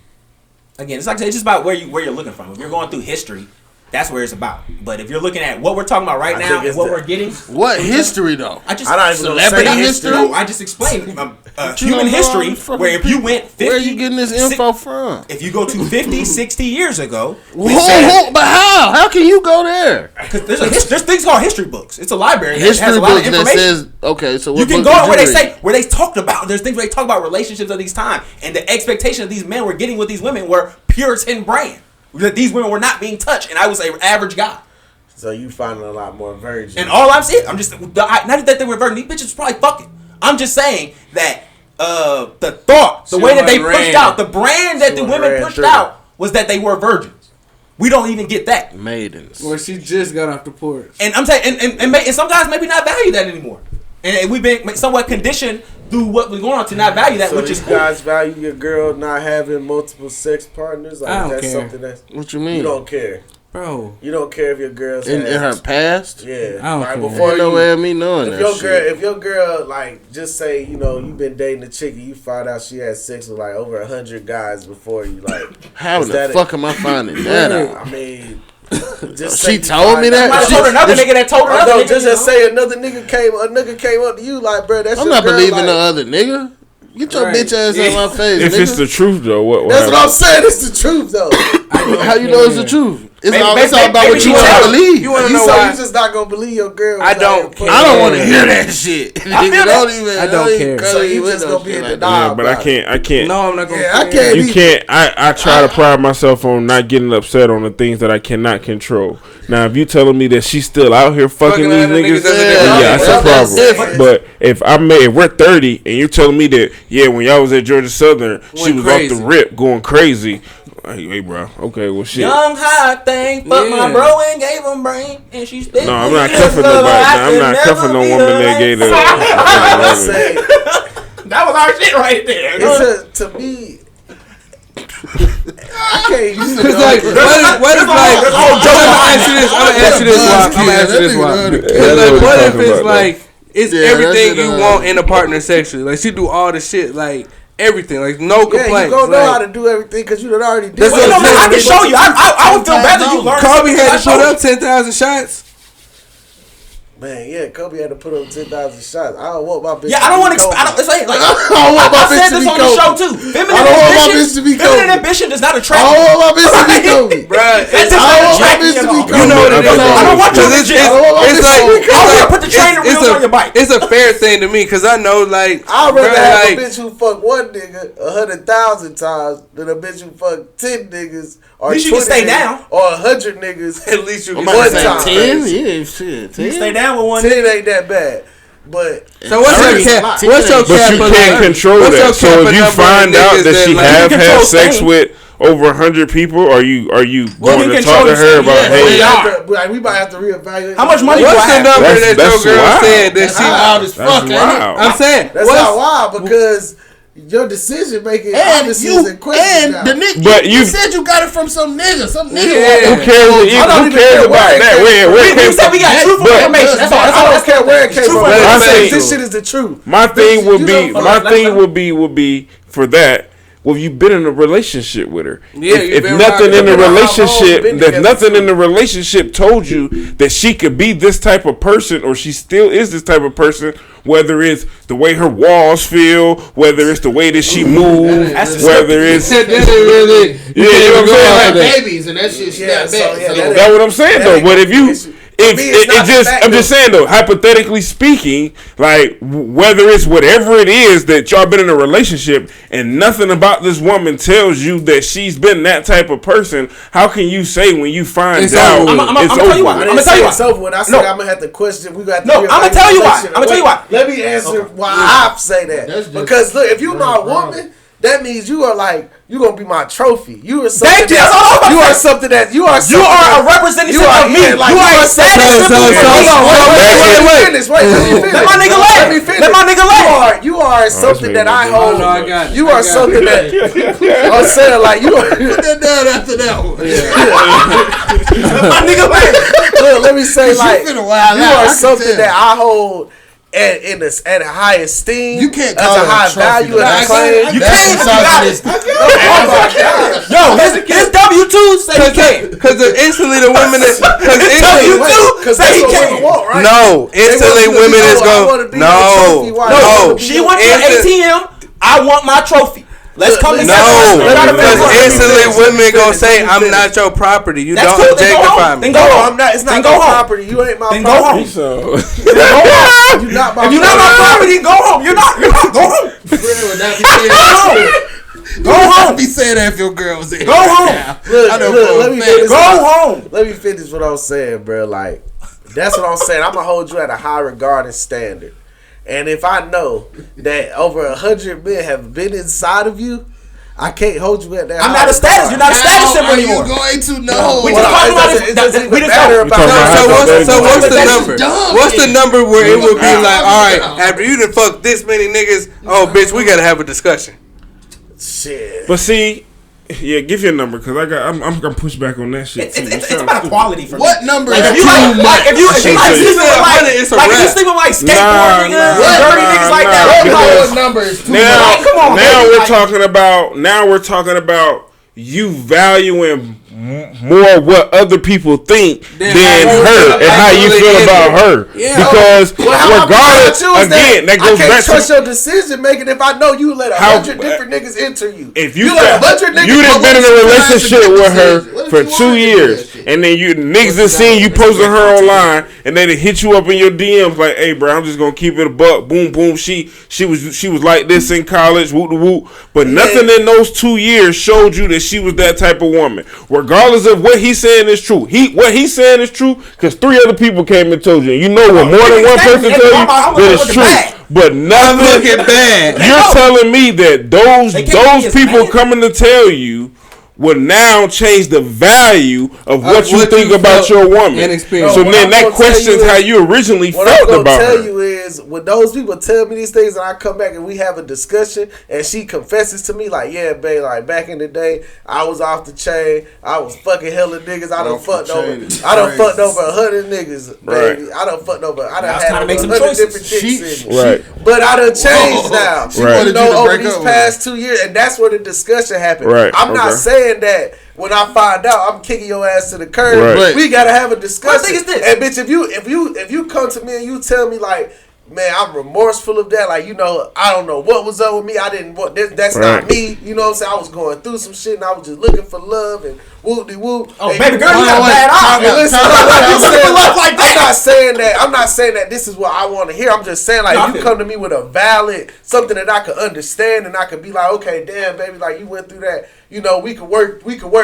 Again, it's just about where you're looking from. If you're going through history, that's where it's about. But if you're looking at what we're talking about right now and what we're getting, what history though? I don't even celebrity history. No, I just explained human history. Where if you went 50, where are you getting this info from? If you go to 50, 60 years ago, but how? How can you go there? Because there's things called history books. It's a library history that has a lot of information. That says, okay, so what you can go where they talked about. There's things where they talk about relationships of these time and the expectation that these men were getting with these women were Puritan brand. That these women were not being touched, and I was an average guy. So you finding a lot more virgins. And all I'm saying, I'm just not that they were virgin. These bitches probably fucking. I'm just saying that the thought, the way that they pushed out, the brand that the women pushed out was that they were virgins. We don't even get that. Maidens. Well, she just got off the porch. And I'm saying, and some guys maybe not value that anymore. And we've been somewhat conditioned through what we're going on to not value that, so which is cool. Guys value your girl not having multiple sex partners? Like, I don't that's care. Something that's, what you mean? You don't care. Bro. You don't care if your girl's in her past? Yeah. I don't care. Before no way of me knowing that if your girl, like, just say, you've been dating a chick and you find out she had sex with, like, over 100 guys before you, like... How the fuck am I finding that out? I mean... She told me that. She told another nigga that told her other nigga. Just say another nigga came up to you like, bro, that's I'm not believing the other nigga. Get your bitch ass out my face. If it's the truth though, what that's what I'm saying. It's the truth though. How you know it's the truth? It's all about what you want to believe. You want to know why? You just not gonna believe your girl. I don't want to hear that shit. I don't care. So you just gonna be in the dog. But I can't. No, I'm not gonna. I can't. You can't. I try to pride myself on not getting upset on the things that I cannot control. Now, if you telling me that she's still out here fucking these niggas, yeah, that's a problem. But if we're 30 and you're telling me that, when y'all was at Georgia Southern, she was off the rip going crazy. Hey, bro. Okay, well, shit. Young hot thing, fuck my bro and gave him brain, and she still. No, I'm not cuffing nobody. I'm not cuffing no woman that gave her. That was our shit right there. To me. I can't. It's like, what if like? I'm gonna answer this. What if it's like it's everything you want in a partner sexually? Like she do all the shit, like everything, like no complaints. You gonna know how to do everything because you done already did. I can show you. I would feel bad that you learned. Kobe had to put up 10,000 shots. Man, Kobe had to put up 10,000 shots. I don't want my bitch. I don't want to. I don't want my bitch bitch to be Kobe. I said this on the show too. Feminine ambition does not attract. I don't want my bitch to be Kobe, bro. That does not attract me at all. You know what it is? I don't want your bitch. It's like put the trainer wheels on your bike. It's a fair thing to me because I know like I'd rather have a bitch who fuck one nigga 100,000 times than a bitch who fuck 10 niggas. Or at least you can stay down. Or 100 niggas. At least you can stay down. 10? Yeah, shit. 10? You stay down with one. 10 ain't that bad. But so what's your cap? What's your cap? But you can't control that. So if you find out that she have had sex with over 100 people, are you going to talk to her about we might have to reevaluate. How much money? What's the number that your girl said that she wild as fuck? I'm saying that's not wild because. Your decision making is in question now. But you said you got it from some nigga. Some nigga. Who cares about that? We said we got truthful information. That's all. I don't care where it came from. I say this shit is the truth. My thing would be for that. Well, you've been in a relationship with her. Yeah, if nothing in the relationship told you that she could be this type of person, or she still is this type of person, whether it's the way her walls feel, whether it's the way that she moves, whether it's you know what I'm saying, like babies and that shit. That's what I'm saying though. But if you. I'm just saying though, hypothetically speaking, like whether it's whatever it is that y'all been in a relationship and nothing about this woman tells you that she's been that type of person, how can you say when you find out I'm gonna tell you why. It's over when I said I'm gonna have to question. We got to I'm gonna tell you why. Let me answer why I say that. Because look, if you my woman. that means you are like you gonna be my trophy. You are something. Thank you. You are something that you are. You are a representative of me. Like, you are a status symbol. Wait. Let my nigga lay. Let my nigga lay. You are something that I hold. You are something that I'm saying. Like you are. Put that down after that one. Let my nigga lay. Look, let me say like you are something that I hold. At a high esteem, you can't call it a high value, and I claim you can't. Yo, his W-2 say he can't. Because instantly the women is W-2 say he can't. No, instantly women is going. No. She went to the ATM. I want my trophy. Let's come together. No, because instantly women gonna say I'm not your property. You don't objectify me. Then go home. I'm not. It's not your property. You ain't my property. Go home. You're not my property. Go home. You're not. Go home. Go home. Be saying that if your girl was in. Go home. Look, let me finish. Go home. Let me finish what I'm saying, bro. Like that's what I'm saying. I'm gonna hold you at a high regard and standard. And if I know that over 100 men have been inside of you, I can't hold you at that. I'm not a status. You're not a status symbol anymore. Are you going to know? We just talking about it. We just talking about. So what's the number? What's the number where it would be like, all right, after you done fucked this many niggas, oh bitch, we gotta have a discussion. Shit. But see. Yeah, give your number because I'm gonna push back on that shit. It's about equality for me. What number? Like, if you sleeping like skateboard niggas, dirty niggas like that. What number is too much? Come on. Now we're talking about you valuing more what other people think than her and how you feel about her. Yeah. Because regardless, again, that goes back to... I can't trust your decision making if I know you let 100 different niggas enter you. If you let 100 niggas... You done been in a relationship with her for 2 years, and then you niggas done seen you posting her online, and then they hit you up in your DMs like, hey, bro, I'm just gonna keep it a buck. Boom, boom. She was like this in college, whoop de whoop. But nothing in those 2 years showed you that she was that type of woman. Regardless of what he's saying is true. What he's saying is true because 3 other people came and told you. You know what more than one person tell you that it's true. But nothing. You're telling me that those people coming to tell you will now change the value of what you think about your woman. So then that questions how you originally felt about her. What I'm going to tell you is, when those people tell me these things and I come back and we have a discussion and she confesses to me like, yeah, babe, like back in the day, I was off the chain. I was fucking hella niggas. I done fucked over 100 niggas, baby. I done fucked over. I done had 100 different dicks in me. Right. But I done changed now. You know, over these past 2 years, and that's where the discussion happened. Right. I'm not saying that when I find out I'm kicking your ass to the curb, right. We gotta have a discussion. My thing is this. And bitch, if you come to me and you tell me like, man, I'm remorseful of that. Like, you know, I don't know what was up with me. I didn't want this. That's right. Not me. You know what I'm saying? I was going through some shit and I was just looking for love and whoop-de-whoop. Oh, and baby girl, you got a bad eye. I'm not saying that this is what I want to hear. I'm just saying, like, you come to me with a valid, something that I could understand and I could be like, okay, damn, baby, like, you went through that. You know, we could work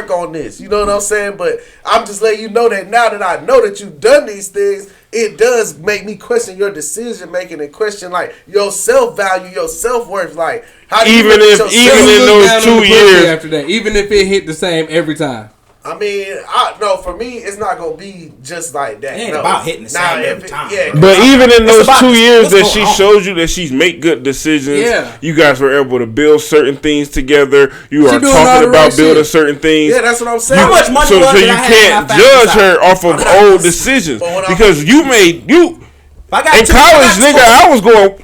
on this. You know what I'm saying? But I'm just letting you know that now that I know that you've done these things, it does make me question your decision making and question like your self value, your self worth. Like, how do you even in those 2 years after that, even if it hit the same every time. I mean, no, for me, it's not gonna be just like that. It ain't about hitting the same every time. Yeah, but even in those 2 years that she shows you that she's make good decisions, you guys were able to build certain things together. You are talking about building certain things. Yeah, that's what I'm saying. How much money so you can't judge her off of old decisions because you made in college, nigga. I was going.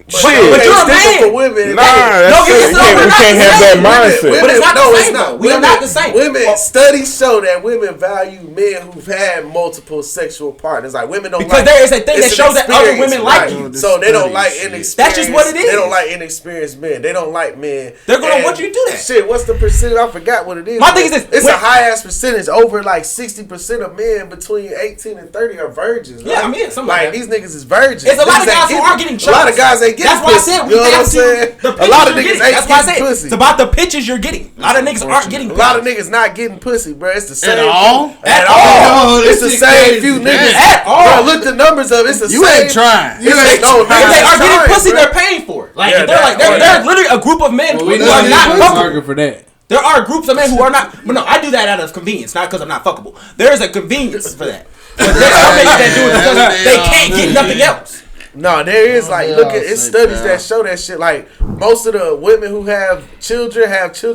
Shit. But you're a man. For women. Nah, we can't have that mindset. But it's not the same. We are not the same. Women studies show that women value men who've had multiple sexual partners. Like women don't because there is a thing that shows that other women like you. So they don't like inexperienced. That's just what it is. They don't like inexperienced men. They don't like men. They're gonna want you to do that. Shit, what's the percentage? I forgot what it is. My thing is this: it's a high ass percentage. Over like 60% of men between 18 and 30 are virgins. Yeah, I mean, like these niggas is virgins. It's a lot of guys who aren't getting choked. A lot of guys ain't. That's why I said we have to. A lot of niggas ain't getting pussy. It's about the pitches you're getting. A lot of niggas aren't getting. A lot of niggas not getting pussy, bro. It's the same. At all. It's the same few niggas. At all. Look the numbers up. It's the same. You ain't trying. If they are getting pussy, they're paying for it. Like there's literally a group of men who are not fuckable. For that. There are groups of men who are not. But no, I do that out of convenience, not because I'm not fuckable. There is a convenience for that. But there's some niggas that do it because they can't get nothing else. No, there is like it's studies that show that shit. Like most of the women who have children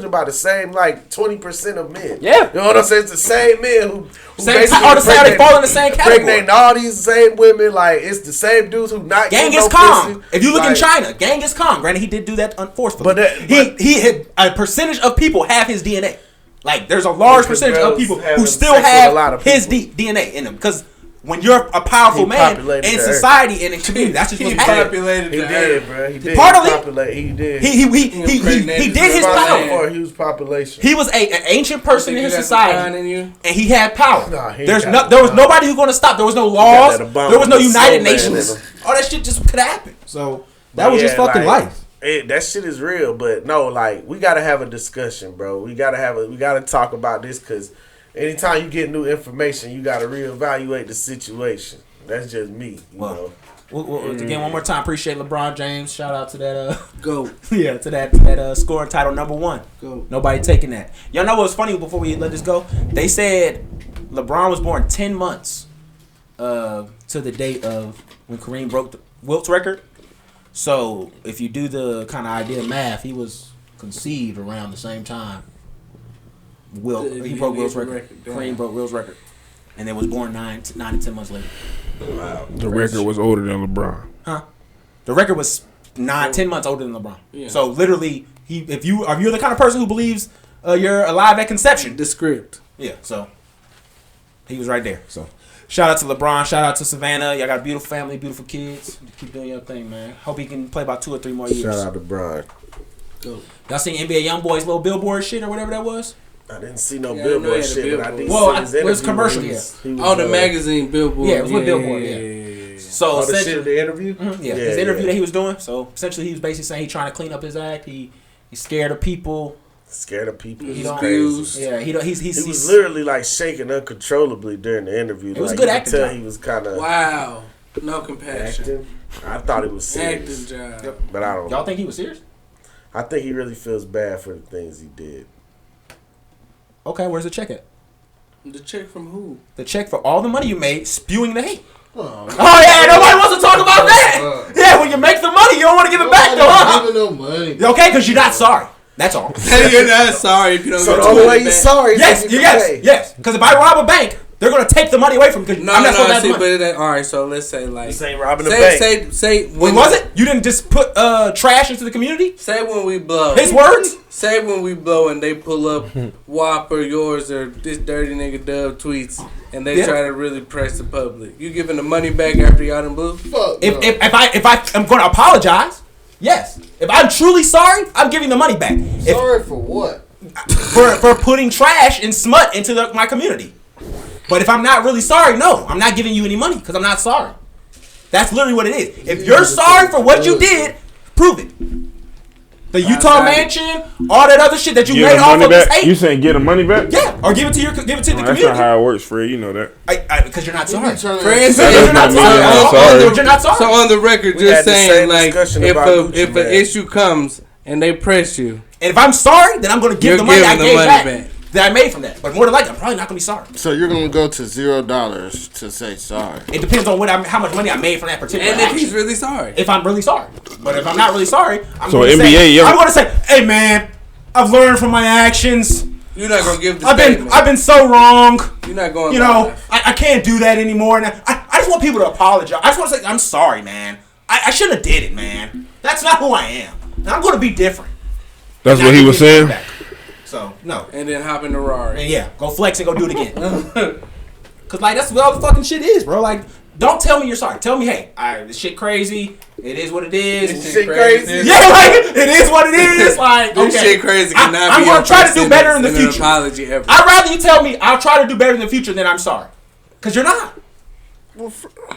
by the same 20% of men. Yeah, you know what I'm saying? It's the same men who basically they fall in the same category. Pregnant all these same women. Like it's the same dudes who not. Genghis Khan. If you look in China, Genghis Khan. Granted, he did do that unforcefully. But he had a percentage of people have his DNA. Like there's a large percentage of people who still have his DNA in them because. When you're a powerful man in society and in community, that's just what's happening. He did, bro. He did. Partly, he did. He did his power for a huge population. He was an ancient person in his society, and he had power. There was nobody who's going to stop. There was no laws. There was no United Nations. All that shit just could happen. So that was just fucking life. That shit is real, but no, we gotta have a discussion, bro. We gotta talk about this because. Anytime you get new information, you got to reevaluate the situation. That's just me. You know. Again, one more time, appreciate LeBron James. Shout out to that. Go. Yeah, to that scoring title #1. Go. Nobody taking that. Y'all know what's funny before we let this go? They said LeBron was born 10 months to the date of when Kareem broke the Wilt's record. So if you do the kind of idea of math, he was conceived around the same time. He broke Will's record. Kareem broke Will's record, and then was born 9 to 10 months later. Wow. The record was older than LeBron. Huh? The record was 10 months older than LeBron. Yeah. So literally, if you're the kind of person who believes you're alive at conception, the script. Yeah. So he was right there. So shout out to LeBron. Shout out to Savannah. Y'all got a beautiful family, beautiful kids. Keep doing your thing, man. Hope he can play about 2 or 3 more years. Shout out to Brian. Go. Y'all seen NBA YoungBoy's little billboard shit or whatever that was? I didn't see no billboard shit, but I did see his it was commercial, the magazine billboard. Yeah, it was with billboard, yeah. So the shit of the interview? Mm-hmm, his interview that he was doing. So essentially he was basically saying he's trying to clean up his act. He's scared of people. Scared of people. He's crazy. Yeah, he was literally shaking uncontrollably during the interview. It was a good acting job. He was kind of no compassion. I thought it was serious. Acting job. Yep. But I don't. Y'all think he was serious? I think he really feels bad for the things he did. Okay, where's the check at? The check from who? The check for all the money you made spewing the hate. Oh yeah, nobody wants to talk about that. Yeah, when you make the money, you don't want to give it back, though, huh? No money. Okay, because you're not sorry. That's all. You're not sorry if you don't. So the only way you're sorry. Yes. Because if I rob a bank, they're gonna take the money away from me. I'm not supposed to have money. But all right, so let's say this ain't robbing the bank. Say when was it? You didn't just put trash into the community. Say when we blow. His words. Say when we blow and they pull up WAP or yours or this dirty nigga Dub tweets and they try to really press the public. You giving the money back after y'all done blew? If I'm gonna apologize, yes. If I'm truly sorry, I'm giving the money back. Sorry for what? For putting trash and smut into my community. But if I'm not really sorry, no, I'm not giving you any money because I'm not sorry. That's literally what it is. If you're sorry for what you did, prove it. The Utah mansion, all that other shit that you made off of this hate. You saying get the money back? Yeah, or give it to the community. That's not how it works, Fred. You know that. Because you're not sorry. Fred, you're not sorry. You're not sorry. So on the record, just saying, like, if an issue comes and they press you, and if I'm sorry, then I'm going to give the money I gave back. That I made from that. But more than likely, I'm probably not going to be sorry. So you're going to go to $0 to say sorry. It depends on how much money I made from that particular and action. If he's really sorry. If I'm really sorry. But if I'm not really sorry, I'm going to say, hey man, I've learned from my actions. You're not going to give the I've been so wrong. You're not going to I can't do that anymore. And I just want people to apologize. I just want to say, I'm sorry, man. I shouldn't have did it, man. That's not who I am. And I'm going to be different. That's what he was saying? So, no. And then hop in the Rari. And yeah, go flex and go do it again. Because, like, that's what all the fucking shit is, bro. Like, don't tell me you're sorry. Tell me, hey, this shit crazy. It is what it is. This shit crazy. Yeah, like, it is what it is. Like, okay. This shit crazy cannot I'm going to try to do better in the future. Apology ever. I'd rather you tell me I'll try to do better in the future than I'm sorry. Because you're not. Well,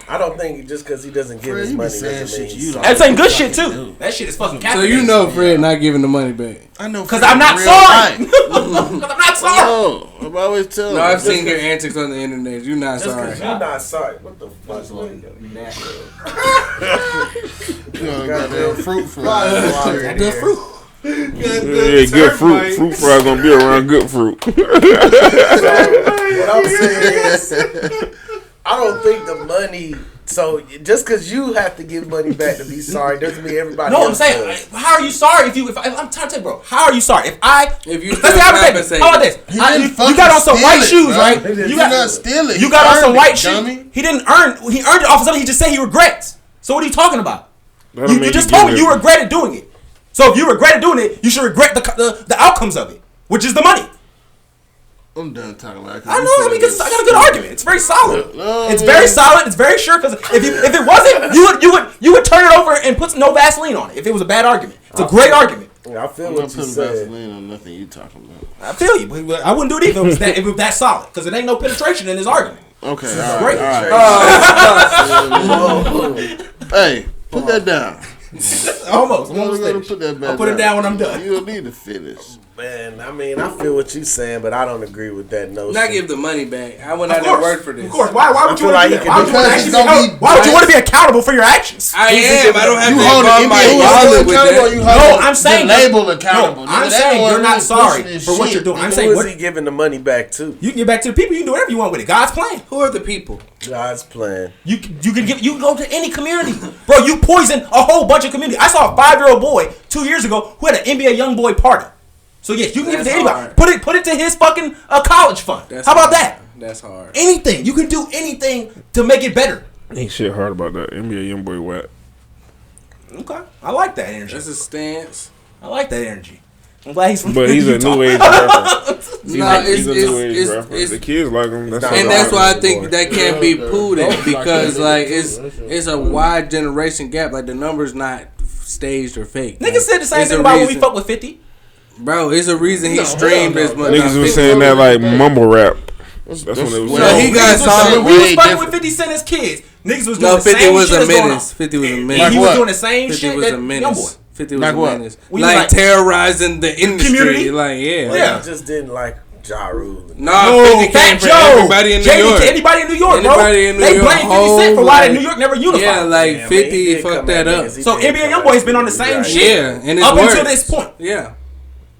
I don't think just because he doesn't give his money doesn't mean that's saying good shit too. That shit is fucking captivating. So you know Fred not giving the money back. I know because I'm not sorry. Because I'm not sorry. No, I'm always telling. No, I've seen your antics on the internet. You're not just sorry. You're not sorry. What the? You got that fruit fry. That good fruit. Yeah, good fruit. Fruit fries gonna be around good fruit. What I'm saying is, I don't think the money. So just because you have to give money back to be sorry doesn't mean everybody. No, I'm else saying, does. how are you sorry if I'm trying to tell you, bro? How are you sorry if you let's say I'm saying, how about this? You got on some white shoes, right? You got stealing. You got on some white shoes. He didn't earn. He earned it off of something. He just said he regrets. So what are you talking about? You just told me you regretted doing it. So if you regretted doing it, you should regret the outcomes of it, which is the money. I'm done talking about it. I know, because I got a good argument. It's very solid. It's very solid. It's very sure. Because if it wasn't, you would turn it over and put no Vaseline on it. If it was a bad argument, it's a great argument. I feel I'm what not you putting said. Vaseline on nothing you talking about. I feel you, but I wouldn't do it either if it was that solid. Because it ain't no penetration in this argument. Okay, This is all great. right. Hey, put that down. Almost. I'll put it down when I'm done. You don't need to finish. Man, I mean, I feel what you're saying, but I don't agree with that notion. Not give the money back. I wouldn't have to work for this. Of course. Why would you want to Why would you want to be accountable for your actions? I am. I don't have You to hold involve my wallet with that. No, I'm saying label accountable. No, I'm saying you're not sorry for what you're doing. I'm saying who is he giving the money back to? You can give back to the people. You can do whatever you want with it. God's plan. Who are the people? God's plan. You can go to any community, bro. You poison a whole bunch of community. I saw a 5-year-old boy 2 years ago who had an NBA young boy party. So yes, you can give it to anybody. Put it to his fucking college fund. How about that? That's hard. Anything. You can do anything to make it better. Ain't shit hard about that. NBA young boy whack. Okay, I like that energy. That's a stance. I like that energy. I'm glad he's from But he's a new age rapper. He's a new age rapper. The kids like him. That's why I think that can't be prudent because like it's a wide generation gap. Like the number's not staged or fake. Niggas said the same thing about when we fuck with 50. Bro, it's a reason he streamed as much. Niggas was saying that like mumble rap. That's when it was. No, he got signed. We was fucking with 50 Cent as kids. Niggas was doing the same 50 was shit a menace. 50 was a menace. He was doing the same 50 shit was that a menace. young boy. 50 was a menace. Like terrorizing the industry. Community? Like, yeah. I just didn't like Ja Rule. No, 50 came from everybody in New York. Anybody in New York, bro. Anybody in New They York. blame 50 Cent for why New York never unified. Yeah, like 50 fucked that up. So NBA Youngboy has been on the same shit. Yeah, and up until this point. Yeah.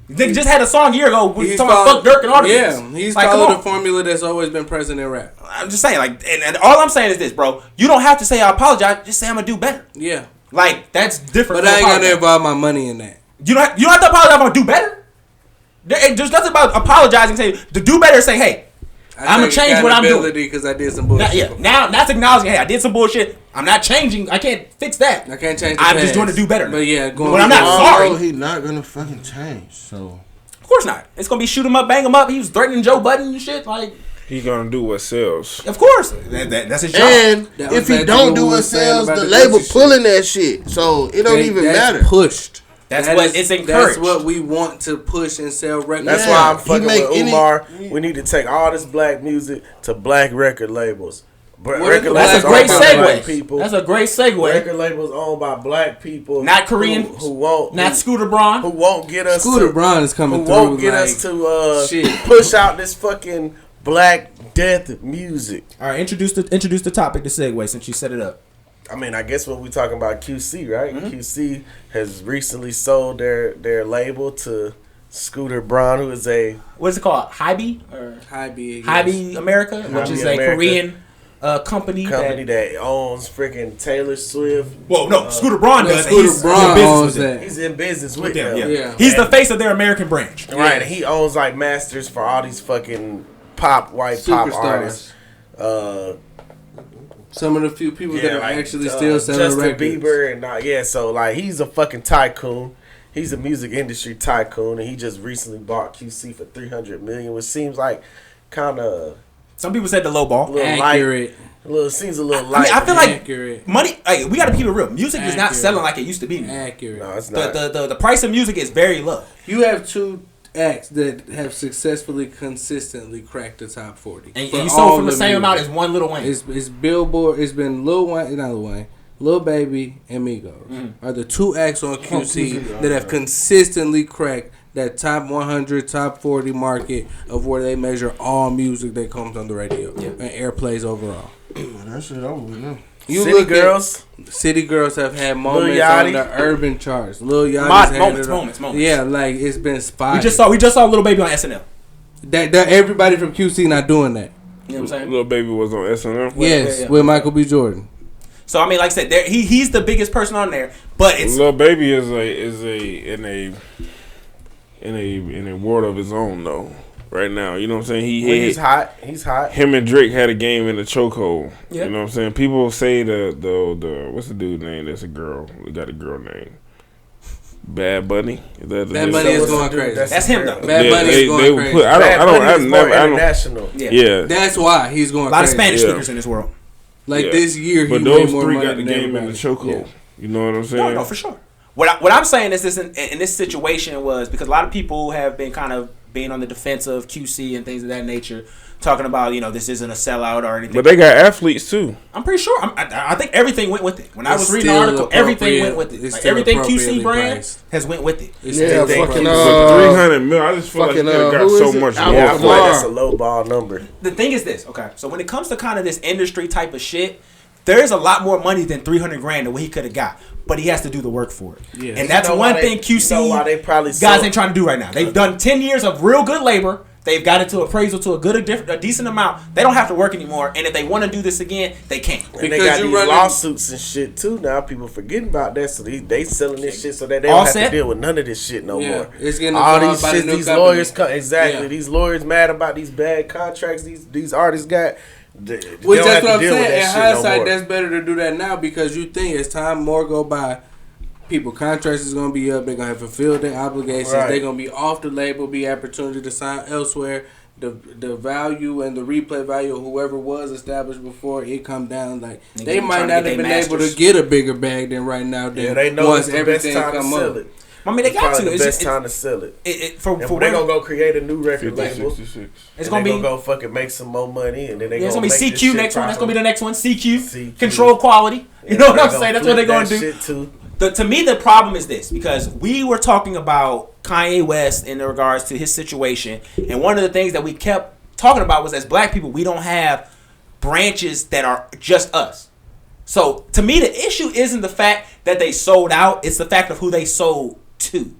They just had a song a year ago. We talking about fuck Dirk and all this. Yeah, he's followed the formula that's always been present in rap. I'm just saying, like, and all I'm saying is this, bro. You don't have to say I apologize. Just say I'm gonna do better. Yeah, like that's different. But I ain't gonna involve my money in that. You don't have to apologize. I'm gonna do better. There's nothing about apologizing. Saying to do better. Say, hey, I'm gonna change what I'm doing because I did some bullshit. Now that's acknowledging. Hey, I did some bullshit. I'm not changing. I can't fix that. I can't change. I'm just doing to do better. But yeah, but I'm not sorry. He's not gonna fucking change. So. Of course not. It's gonna be shoot him up, bang him up. He was threatening Joe Budden and shit. Like he gonna do what sells. Of course, that's his job. And if he don't do what sells, the label pulling that shit, so it don't even matter. Pushed. That's what it's encouraged. That's what we want to push and sell records. That's why I'm fucking with Umar. We need to take all this black music to black record labels. That's a great segue. That's a great segue. Record labels owned by black people, not Korean, who won't, not Scooter Braun, who won't get us. Scooter Braun is coming through. Who won't get us to push out this fucking black death music. All right, introduce the topic, the segue, since you set it up. I mean, I guess when we talking about QC, right? Mm-hmm. QC has recently sold their label to Scooter Braun, who is a what is it called? Hybe or Hybe America, which is a Korean company that owns freaking Taylor Swift. Well, no, Scooter Braun does. Scooter Braun owns that. He's in business with them. Yeah. He's the face of their American branch. Right, and he owns like masters for all these fucking white pop artists. Some of the few people that are actually still selling Justin records. Bieber and so like he's a fucking tycoon. He's a music industry tycoon, and he just recently bought QC for $300 million, which seems like kind of. Some people said the low ball. Accurate. Seems a little light. I feel like accurate. Money. Like, we got to keep it real. Music is not selling like it used to be. Accurate. No, it's not. The price of music is very low. You have two acts that have successfully, consistently cracked the top 40, and you sold from the same amount as one Lil Wayne. It's Billboard. It's been Lil Wayne, not Lil Wayne, Lil Baby, and Migos are the two acts on QC that have consistently cracked that top 100, top 40 market of where they measure all music that comes on the radio and airplays overall. That shit over with now. You City look Girls. City Girls have had moments on the urban charts. Lil Yachty's moments. Yeah, like it's been spotted. We just saw Lil Baby on SNL. That everybody from QC not doing that. You know what I'm saying? Lil Baby was on SNL. Yes, with Michael B. Jordan. So I mean, like I said, he's the biggest person on there, but it's Lil Baby is in a world of his own though. Right now, you know what I'm saying? He's hot. He's hot. Him and Drake had a game in the chokehold. Yeah. You know what I'm saying? People say the what's the dude's name? That's a girl. We got a girl name. Bad Bunny. Bad Bunny is going crazy. That's him though. Bad Bunny is going crazy. I don't international. Yeah. That's why he's going crazy. A lot of Spanish speakers in this world. Like this year, he but made those more three money got the than game in the chokehold. Yeah. You know what I'm saying? No, for sure. What I'm saying is this in this situation was because a lot of people have been kind of being on the defense of QC and things of that nature, talking about this isn't a sellout or anything. But they got athletes too. I'm pretty sure. I think everything went with it. When I was reading the article, everything went with it. Like everything QC brand has went with it. Yeah, fucking 300 mil. I just feel like they got so much more. Yeah, I feel like that's a low ball number. The thing is this, okay? So when it comes to kind of this industry type of shit, there's a lot more money than $300,000 that he could have got, but he has to do the work for it. Yeah. And that's one thing QC guys ain't trying to do right now. They've done 10 years of real good labor. They've got it to appraisal to a decent amount. They don't have to work anymore, and if they want to do this again, they can. And they got these lawsuits and shit too. Now people forgetting about that, so they selling this shit so that they don't have to deal with none of this shit no more. It's getting all these shit. These lawyers, exactly. These lawyers mad about these bad contracts these artists got. Which that's what I'm saying. In hindsight, that's better to do that now because you think as time more go by, people contracts is gonna be up. They're gonna have fulfilled their obligations. Right. They're gonna be off the label. Be opportunity to sign elsewhere. The value and the replay value of whoever was established before it come down. Like they might not have been able to get a bigger bag than right now. Than they know once everything come up. I mean, they got to. It's the best time to sell it. If they're gonna go create a new record label, it's gonna go fucking make some more money, and then it's gonna be CQ next one. That's gonna be the next one. CQ. Control quality. You know what I'm saying? That's what they're gonna do. To me, the problem is this because we were talking about Kanye West in regards to his situation, and one of the things that we kept talking about was as black people, we don't have branches that are just us. So to me, the issue isn't the fact that they sold out; it's the fact of who they sold to.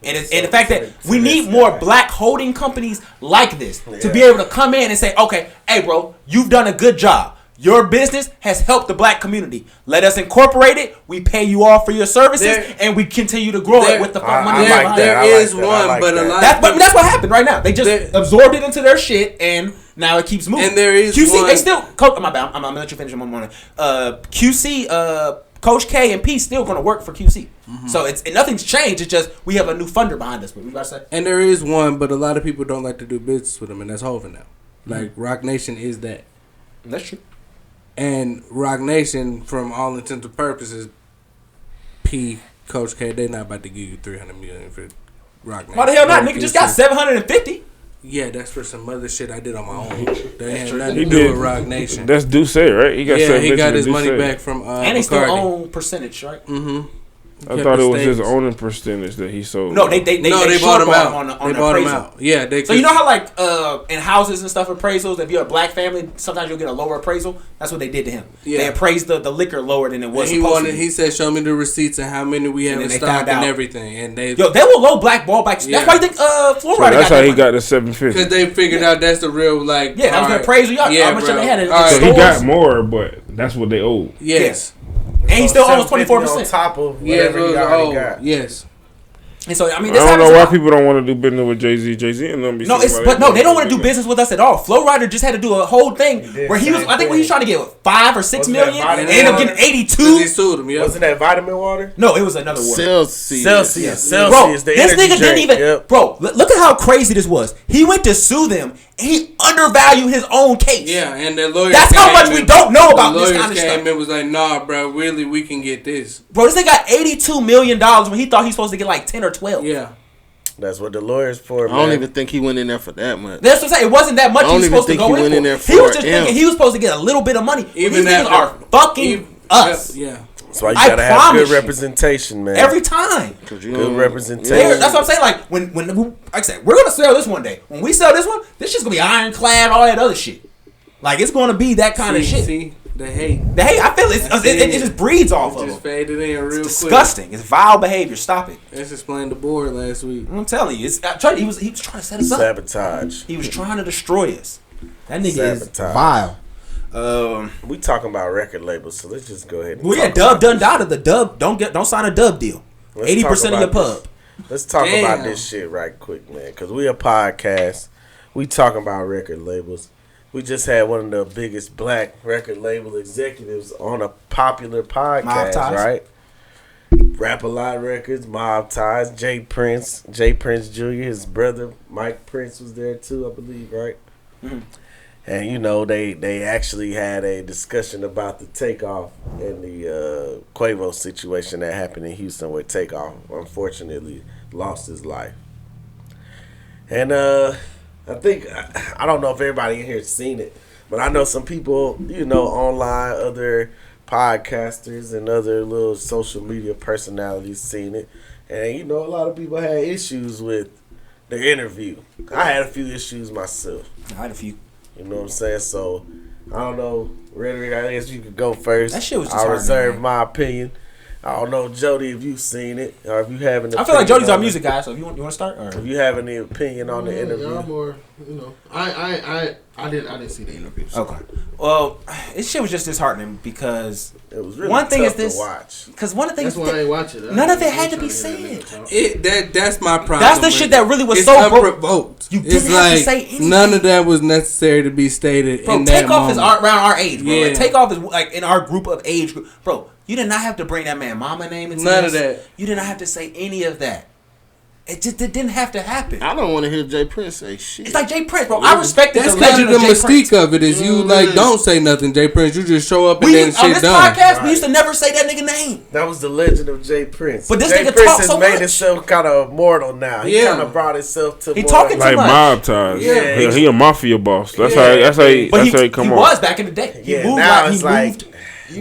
And the fact that we need more black holding companies like this to be able to come in and say, okay, hey, bro, you've done a good job. Your business has helped the black community. Let us incorporate it. We pay you all for your services, and we continue to grow it with the money. There is one, but a lot. That's what happened right now. They just absorbed it into their shit, and now it keeps moving. And there is QC. One. They still. My bad. I'm gonna let you finish in one morning. QC. Coach K and P still gonna work for QC. Mm-hmm. So nothing's changed. It's just we have a new funder behind us. What we gotta say. And there is one, but a lot of people don't like to do business with them, and that's Hov now. Like Rock Nation is that. That's true. And Rock Nation, from all intents and purposes, P, Coach K, they not about to give you $300 million for Rock Nation. Why the hell not? Nigga just got $750. Yeah, that's for some other shit I did on my own. They had nothing to do with Rock Nation. That's Duce, right? He got his money back from and he still own percentage, right? Mm-hmm. I thought it was his owning percentage that he sold. No, they bought him out. They bought him out. Yeah, so you know how like in houses and stuff appraisals, if you're a black family, sometimes you'll get a lower appraisal. That's what they did to him. Yeah. They appraised the liquor lower than it was. He said, "Show me the receipts and how many we have in stock and everything." And they were low blackball backs. Yeah. That's why you think Florida. So that's how he got the $750 because they figured out that's the real that was the appraisal. How much they had in so he got more, but that's what they owed. Yes. And he still owns 24% on top of whatever he already got. Yes. And so I mean, I don't know why people don't want to do business with Jay-Z. Jay-Z and them. They don't want to do business with us at all. Flow Rider just had to do a whole thing where he was. I think he was trying to get $5 or $6 million, and ended up getting 82. He sued him. Wasn't that vitamin water? No, it was another water. Celsius. Bro, this nigga didn't even. Bro, look at how crazy this was. He went to sue them. And he undervalued his own case. Yeah, and the lawyer. That's how much we don't know about this kind of stuff. The lawyers came and was like, "Nah, bro, really, we can get this." Bro, this nigga got $82 million when he thought he was supposed to get like 10 or 12. Yeah. That's what the lawyers for. I don't even think he went in there for that much. That's what I'm saying. It wasn't that much he was supposed to go in for. He was just thinking he was supposed to get a little bit of money. Even these niggas are fucking us. Yeah. That's why you gotta have good representation, man. Every time. Good representation. That's what I'm saying. Like when like I said, we're gonna sell this one day. When we sell this one, this shit's gonna be ironclad, all that other shit. Like it's going to be that kind of shit. See, the hate. I feel it just breeds off of it. Just just faded in real quick. It's disgusting. It's vile behavior. Stop it. Let's explain the board last week. I'm telling you, he was trying to set us up. Sabotage. He was trying to destroy us. That nigga Sabotage. is Vile. We talking about record labels, so let's just go ahead. And Dub done dotted the Dub. Don't sign a Dub deal. 80% of your pub. Let's talk about this shit right quick, man, because we a podcast. We talking about record labels. We just had one of the biggest black record label executives on a popular podcast, right? Rap-A-Lot Records, Mob Ties, Jay Prince Jr., his brother Mike Prince was there too, I believe, right? Mm-hmm. And you know they actually had a discussion about the Takeoff and the Quavo situation that happened in Houston, where Takeoff unfortunately lost his life. And I think, I don't know if everybody in here has seen it, but I know some people, you know, online, other podcasters and other little social media personalities seen it. And, you know, a lot of people had issues with the interview. I had a few issues myself. I had a few. You know what I'm saying? So, I don't know. Rhetoric, I guess you could go first. That shit was just I'll hard, reserve man. my opinion. I don't know, Jody, if you've seen it or if you have any. I feel like Jody's our music guy, so if you want to start, or if you have any opinion on the interview, I'm more, you know, I didn't see the interview. So. okay. Well, this shit was just disheartening because it was really one thing tough is this. to watch. Because one of the things That's why I ain't watch it. none of it had to be said. That's my problem. That's the shit that really was it's so unprovoked. You didn't have to say anything. None of that was necessary to be stated. Bro, in that Takeoff is moment. around our age, bro. Yeah. Like, Takeoff is like in our group of age group, bro. You did not have to bring that man mama name into None this. of that. You did not have to say any of that. It didn't have to happen. I don't want to hear Jay Prince say shit. It's like Jay Prince, bro. I respect That's the because legend the of Jay mystique Prince. of it is you like don't say nothing, Jay Prince. You just show up and We then on shit this done. podcast, we used to never say that nigga name. That was the legend of Jay Prince. But this Jay nigga Prince talk has so made much. himself kind of immortal now. He Yeah. kind of brought himself to He more talking Like too much. Mob Ties. Yeah. He a mafia boss. That's Yeah. how he come he on. was back in the day. He Yeah, moved now like it's he like moved.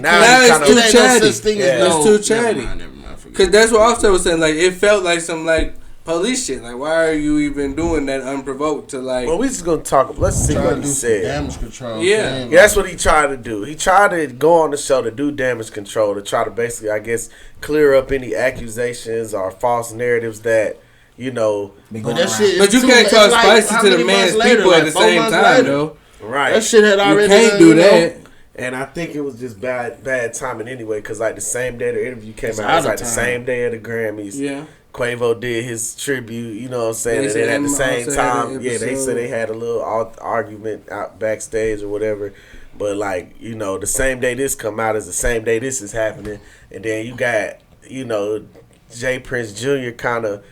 Now he it's kinda- too There ain't chatty. no such thing as Yeah. no. It's too chatty. Never mind, forget Because it. that's what Offset was saying. Like, it felt like some, like, police shit. Like, why are you even doing that unprovoked to, like... Well, we just gonna talk. Let's see Trying what to he do some said. damage control. Yeah. Man, Yeah, that's what he tried to do. He tried to go on the show to do damage control, to try to basically, I guess, clear up any accusations or false narratives that, you know, But that shit. But you can't talk spicy to the man's people at the same time, though. right. That shit had You already. can't do that. And I think it was just bad timing anyway, because like the same day the interview came It's out, out it was of like the time. same day of the Grammys. Yeah. Quavo did his tribute, you know what I'm saying? They And said then at the him same also had time, an yeah, they episode. said they had a little argument out backstage or whatever. But like, you know, the same day this come out is the same day this is happening. And then you got, you know, Jay Prince Jr. kind of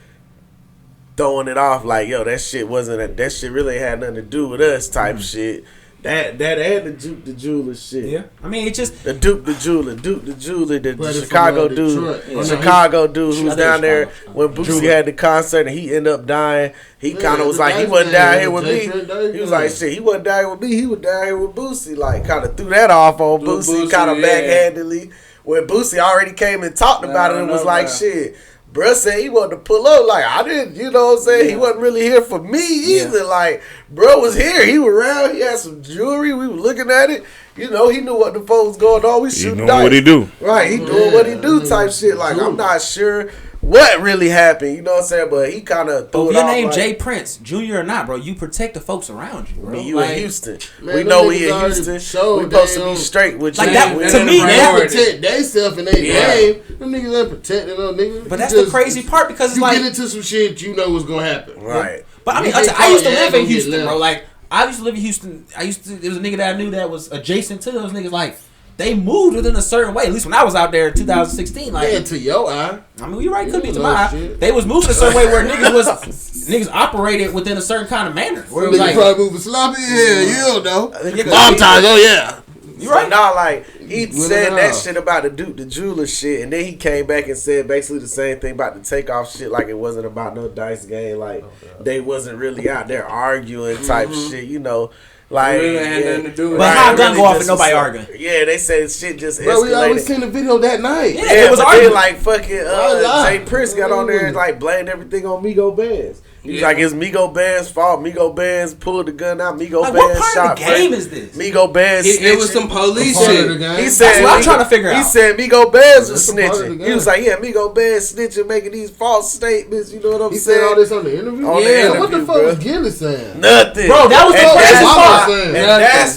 throwing it off like, yo, that shit really had nothing to do with us type shit. That and the Duke the Jeweler shit. Yeah. I mean, it just... The Duke the Jeweler, the But it's Chicago from, dude, Detroit. the Yeah. Chicago dude who was I think down there Chicago. when Boosie had the concert and he ended up dying. He kind of was like, he wasn't down here with me. He was like, shit, he wasn't down here with me. He was down here with Boosie. Like, kind of threw that off on Boosie, kind of backhandedly. When Boosie already came and talked about it and was like, shit. Bruh said he wanted to pull up. Like, I didn't, you know what I'm saying? He wasn't really here for me either. Like, bro was here. He was around. He had some jewelry. We were looking at it. You know, he knew what the fuck was going on. We He shooting doing dice. what he do. Right, he doing what he do type shit. Like, I'm not sure what really happened. You know what I'm saying? But he kind of threw But it if your off name like, Jay Prince, Jr. or not, bro, you protect the folks around you, I bro. mean, you Like, in Houston. Man, We them know we niggas in already Houston. showed We supposed they to be don't- straight with Like you. that- We- to me, They that- protect themselves and they name. Them niggas ain't protecting no niggas. But that's You the crazy part because it's you like... get into some shit you know what's gonna happen. Right. But I mean, You I used to can't live call in it Houston, left. bro. Like, I used to live in Houston. There was a nigga that I knew that was adjacent to those niggas. Like, they moved within a certain way. At least when I was out there in 2016. Like, Yeah, to your eye. I mean, you're right. Could be You to know my eye. shit. They was moving a certain way where niggas operated within a certain kind of manner. Where it was Niggas like, probably moving sloppy. Yeah, you don't know. Yeah, Mom ties. Oh yeah. you right. Nah, like he Winning said that out. shit about the Duke the Jeweler shit, and then he came back and said basically the same thing about the Takeoff shit. Like it wasn't about no dice game. Like they wasn't really out there arguing type shit. You know, like It really had nothing to do with But it. how a gun really go off just and nobody was- arguing? Yeah, they said shit just Bro, we always escalated. seen the video that night. Yeah, Yeah, it was but arguing. then like fucking Why lie? Jay Prince got on there and like blamed everything on Migo Bands. He's like, it's Migo Band's fault. Migo Band's pulled the gun out. Migo like, Band's what part of the game is this? Migo Band's snitching. It was some police shit. He said, that's what I'm trying to figure out. He said Migo Band's was snitching. He was like, yeah, Migo Band's snitching, making these false statements. You know what I'm saying? He said all this on the interview? What the fuck was Gilly saying? Nothing. Bro, that was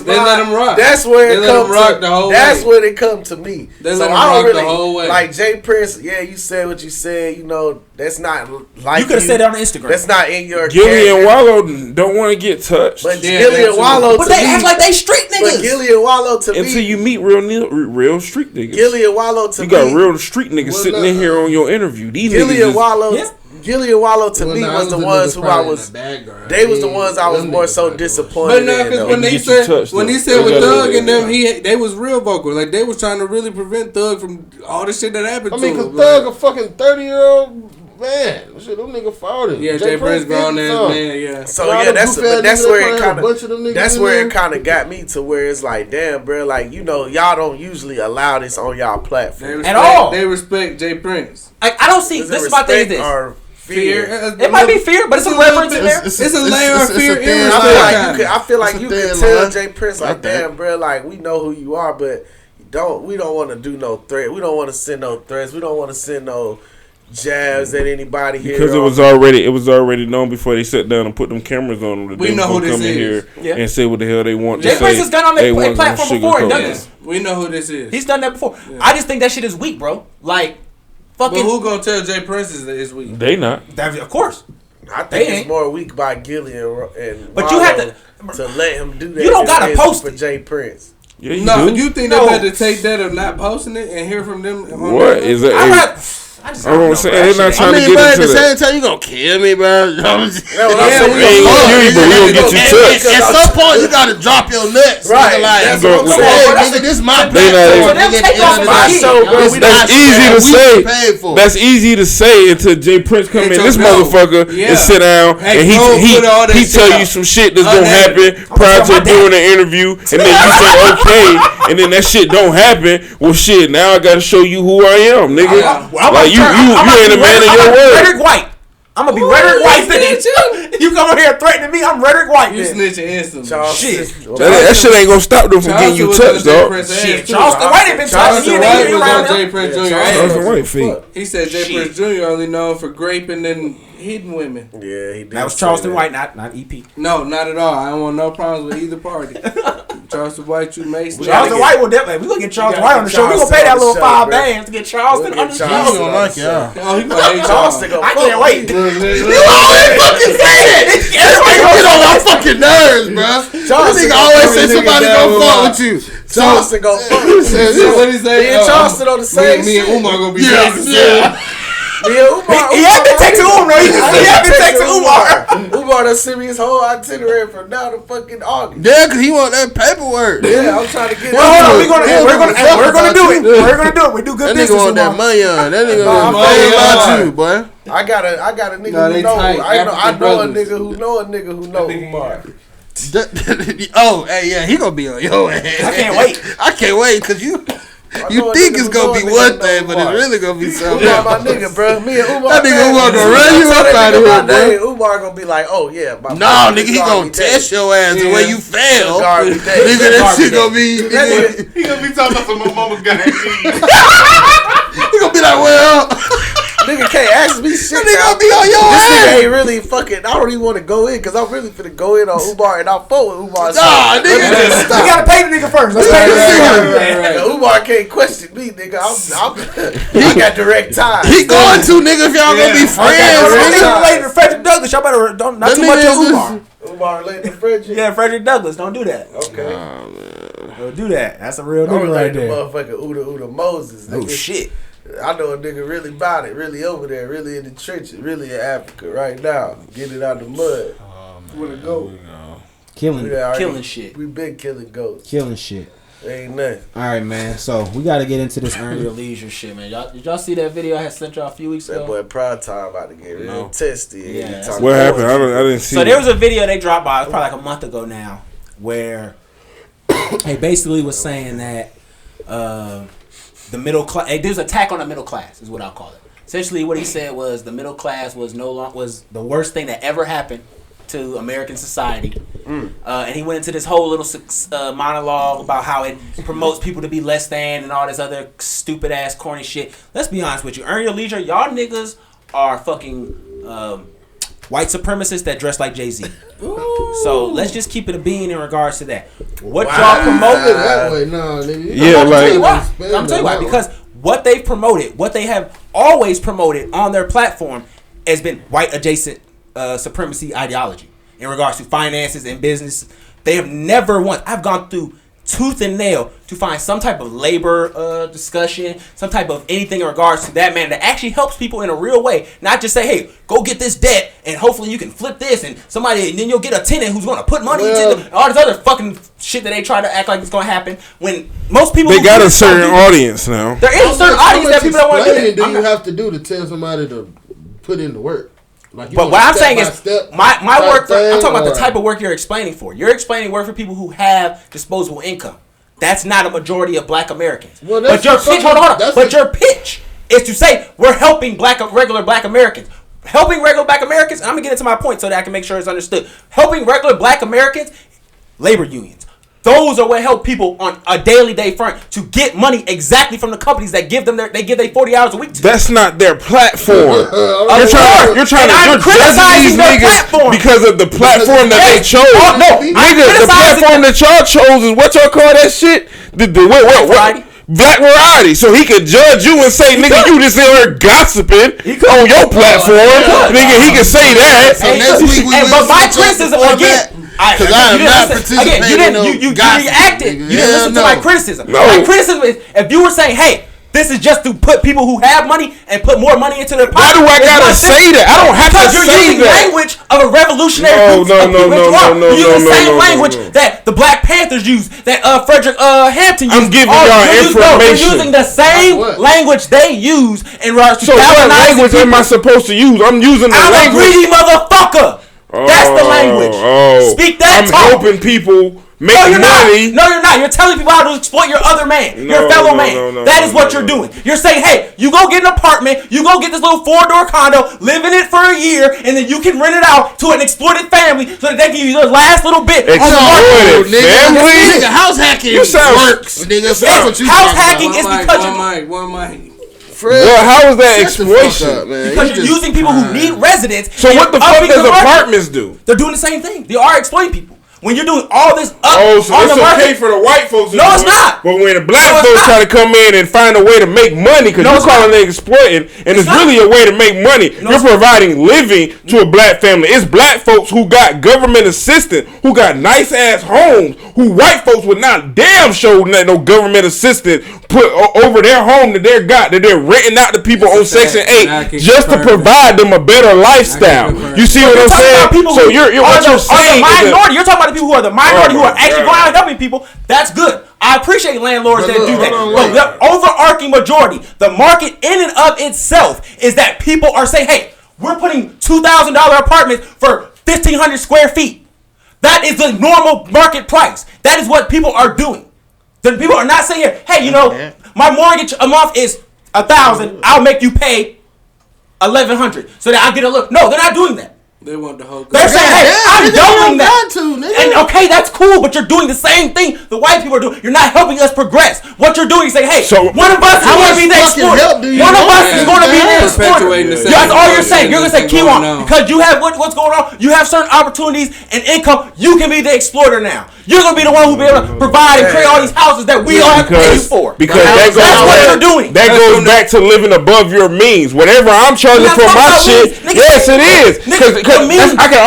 They let him rock. That's where they it let comes him rock the whole That's way. where they come to me. They so let him I don't rock really, the whole way. like Jay Prince, yeah, you said what you said, you know, that's not like you could have said that on Instagram. That's not in your Gilly and Wallow don't want to get touched. But Gilly and Wallow but they act like they street niggas. But Gilly and Wallow to Until me, you meet real street niggas. Gilly and Wallow to me, you got real street niggas sitting in here on your interview. These Gilly niggas and Wallow. Yeah. Gilly and Wallow to me was the ones who I was. They was the ones I was more so disappointed. But no, because when he said with Thug and them, they was real vocal. Like they was trying to really prevent Thug from all the shit that happened. I mean, cause Thug a fucking 30-year-old man. Shit, them nigga 40. Yeah, Jay Prince grown ass man. Yeah. So yeah, that's where it kind of. That's where it kind of got me to where it's like, damn, bro, like you know, y'all don't usually allow this on y'all platform at all. They respect Jay Prince. Like I don't see. This is my thing. Is this. Fear. It might be fear, but it's some reference in there. It's a layer of fear. I feel like you could tell Jay Prince like, damn, bro, like we know who you are, but we don't want to do no threat. We don't want to send no threats. We don't want to send no jabs at anybody here. Because it was already known before they sat down and put them cameras on them. That we know who this is. Here and say what the hell they want. Jay Prince has done on their platform before and done this. We know who this is. He's done that before. Yeah. I just think that shit is weak, bro. Like. Fucking, but who gonna tell Jay Prince is weak? They not. Of course. I think it's more weak by Gilly and but you have to let him do that. You don't gotta post for Jay Prince. Yeah, you think they better take that of not posting it and hear from them? What is that? I'm saying they're not trying to get into at the same that. time, you gonna kill me, bro. We gonna get you touched. At some point, you gotta drop your nuts. Right. Like, nigga, this my platform. That's easy to say. That's easy to say until Jay Prince come in. This motherfucker and sit down and he tell you some shit that's gonna happen prior to doing the interview, and then you say okay, and then that shit don't happen. Well, shit. Now I gotta show you who I am, nigga. You ain't a man of your word. Rhetoric White. I'm gonna be Rhetoric White. You come over here threatening me. I'm Rhetoric White. You snitching instantly. Shit. That shit ain't gonna stop them from getting you touched, dog. Shit. Charleston White ain't been touched. Charleston White was on Jay Prince Jr. Charleston White feet. He said Jay Prince Jr. only known for graping and hitting women. Yeah, he did. That was Charleston White, not EP. No, not at all. I don't want no problems with either party. Charleston White, you Mason. Charleston White will definitely. We gonna get Charleston White on the show. We gonna pay that little $5 bands to get Charleston on the show. He gonna like y'all. Oh, he gonna hate Charleston. I can't wait. You always fucking say that. Everybody gonna get on my fucking nerves, bro. Charleston always say somebody gonna fuck with you. Charleston gonna fuck with you. What he say? Me and Charleston on the same Me and shit. Umar gonna be texting. He had been texting Umar. He had been texting Umar. Umar done sent me his whole itinerary from now to fucking August. Yeah, cause he want that paperwork. Yeah, I'm trying to get. Hold on, we're gonna do it. We do good that business. Nigga want that money on. That nigga want money about you, boy. I got a nigga who know. I know a nigga who know a nigga who know Umar. Oh, hey, yeah, he gonna be on your ass. I can't wait, cause you think it's gonna be one thing, but it's really gonna be something else. My nigga, bro. Me and Umar. That nigga Umar gonna run you up out of here, bro. Umar gonna be like, oh yeah. No, nigga, he gonna test your ass the way you fail. Nigga, that shit gonna be. He gonna be talking about some mama got it. He gonna be like, well. Nigga can't ask me shit. Nigga gonna be on your ass. This nigga ain't really fucking. I don't even want to go in because I'm really finna go in on Umar and I'll fuck with Umar. Nah, nigga, we gotta pay the nigga first. Let's pay the nigga. Right. Umar can't question me, nigga. I got direct time. He going to, nigga, if y'all gonna be friends. Nigga related to Frederick Douglass. Y'all better not too much on Umar. Umar related to Frederick. Yeah, Frederick Douglass. Don't do that. Okay. Don't do that. That's a real nigga right there. Motherfucker Uda Moses. Oh shit. I know a nigga really about it, really over there, really in the trenches, really in Africa right now. Get it out the mud. Wanna go? Killing shit. We been killing goats. Killing shit. Ain't nothing. All right, man. So we got to get into this earn your leisure shit, man. Did y'all see that video I had sent y'all a few weeks ago? That boy Prime Time about to get real testy. Yeah. What happened? I didn't see. So there was a video they dropped by. It was probably like a month ago now, where they basically was saying that the middle class. There's an attack on the middle class, is what I'll call it. Essentially, what he said was the middle class was was the worst thing that ever happened to American society. And he went into this whole little monologue about how it promotes people to be less than and all this other stupid ass corny shit. Let's be honest with you. Earn your leisure. Y'all niggas are fucking white supremacists that dress like Jay-Z. So let's just keep it a bean in regards to that. What y'all promoted that way? No, nigga. Yeah, I'm tell you why. Because what they've promoted, what they have always promoted on their platform, has been white adjacent supremacy ideology in regards to finances and business. They have never once. I've gone through tooth and nail to find some type of labor discussion, some type of anything in regards to that, man, that actually helps people in a real way. Not just say, hey, go get this debt and hopefully you can flip this and then you'll get a tenant who's going to put money into all this other fucking shit that they try to act like it's going to happen when most people... They got a certain audience now. There is a certain audience that people don't want to do that. Do you have to do to tell somebody to put in the work? Like but what I'm saying is, my work, I'm talking about the type of work you're explaining for. You're explaining work for people who have disposable income. That's not a majority of black Americans. Well, but your pitch, hold on. But your pitch is to say, we're helping regular black Americans. Helping regular black Americans, and I'm going to get into my point so that I can make sure it's understood. Helping regular black Americans, labor unions. Those are what help people on a daily day front to get money exactly from the companies that give them their 40 hours a week to. That's not their platform. You're trying to criticize these niggas because of the platform that they chose. Oh, no, nigga, the platform that y'all chose is what y'all call that shit? What? Black variety, so he could judge you and say, nigga, you just in here gossiping on your platform. Nigga, he can say that. So next week we but my criticism again. Because I am not participating in no you reacted. You didn't listen to my criticism. No. My criticism is if you were saying, hey, this is just to put people who have money and put more money into their pocket. Why do I gotta say that? I don't have to say that. Because you're using language of a revolutionary group. No. You're using the same language that the Black Panthers use, that Frederick Hampton used. I'm giving y'all information. You're using the same language they use in regards to so what language am I supposed to use? I'm using the language. I'm a greedy motherfucker. That's the language. Speak that talk. I'm helping people make money. No, you're not. You're telling people how to exploit your other man, your fellow man. That is what you're doing. You're saying, hey, you go get an apartment, you go get this little 4-door condo, live in it for a year, and then you can rent it out to an exploited family so that they can give you their last little bit. Exploited family? Nigga, house hacking works. Nigga, house hacking is because one mic. Well, how is that exploitation? Because you're using people who need residents. So what the fuck does apartments do? They're doing the same thing. They are exploiting people. When you're doing all this so on it's the market, okay for the white folks to no, it's not. But when the black folks try to come in and find a way to make money, because you're calling it exploiting, and it's really a way to make money. You're providing living to a black family. It's black folks who got government assistance, who got nice ass homes, who white folks would not damn show no government assistance put over their home that they're renting out to people on Section 8 just to provide them a better lifestyle. You see what I'm saying? So what you're saying is you're talking about the people who are the minority who are actually going out and helping people. That's good. I appreciate landlords that do that. But the overarching majority, the market in and of itself, is that people are saying, hey, we're putting $2,000 apartments for 1,500 square feet. That is the normal market price. That is what people are doing. The people are not saying, hey, my mortgage a month is $1,000. I'll make you pay $1,100 so that I get a look. No, they're not doing that. They want the whole. They're saying, "Hey, I'm doubling that." And okay, that's cool, but you're doing the same thing the white people are doing. You're not helping us progress. What you're doing is saying, "Hey, one of us is going to be the exploiter. One of us is going to be the exploiter." That's all you're saying. You're going to say, "Kiwan, because you have what's going on. You have certain opportunities and income. You can be the exploiter now. You're going to be the one who be able to provide and create all these houses that we all have to pay you for." Because that's what you're doing. That goes back to living above your means. Whatever I'm charging for my shit, yes, it is. I can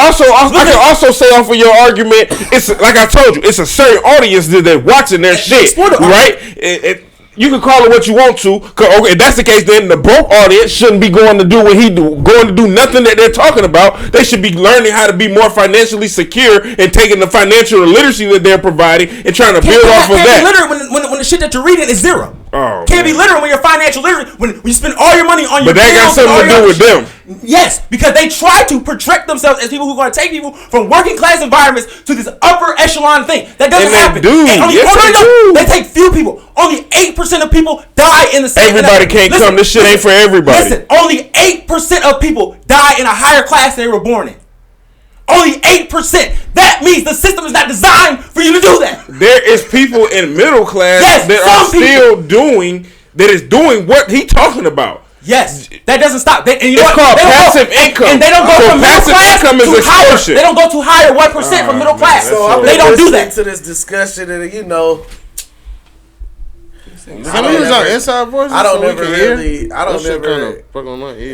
also say off of your argument, it's like I told you, it's a certain audience that's watching their shit, right? You can call it what you want to. Okay, if that's the case, then the broke audience shouldn't be going to do what he do, going to do nothing that they're talking about. They should be learning how to be more financially secure and taking the financial literacy that they're providing and trying to build off of that. Can't be literate when the shit that you're reading is zero. Can't be literate when you're financial literate when you spend all your money on your bills. But that got something to do with them. Yes, because they try to project themselves as people who are going to take people from working class environments to this upper echelon thing. That doesn't happen. They take few people. Only 8% of people die in the same. Everybody can't come. This shit ain't for everybody. Listen, only 8% of people die in a higher class than they were born in. Only 8%. That means the system is not designed for you to do that. There is people in middle class that are still doing what he talking about. Yes, that doesn't stop. And you it's know called passive income. And they don't go from middle class income is to higher. extortion. They don't go to higher 1% from middle class. So they don't do that. To this discussion, and you know, I don't never.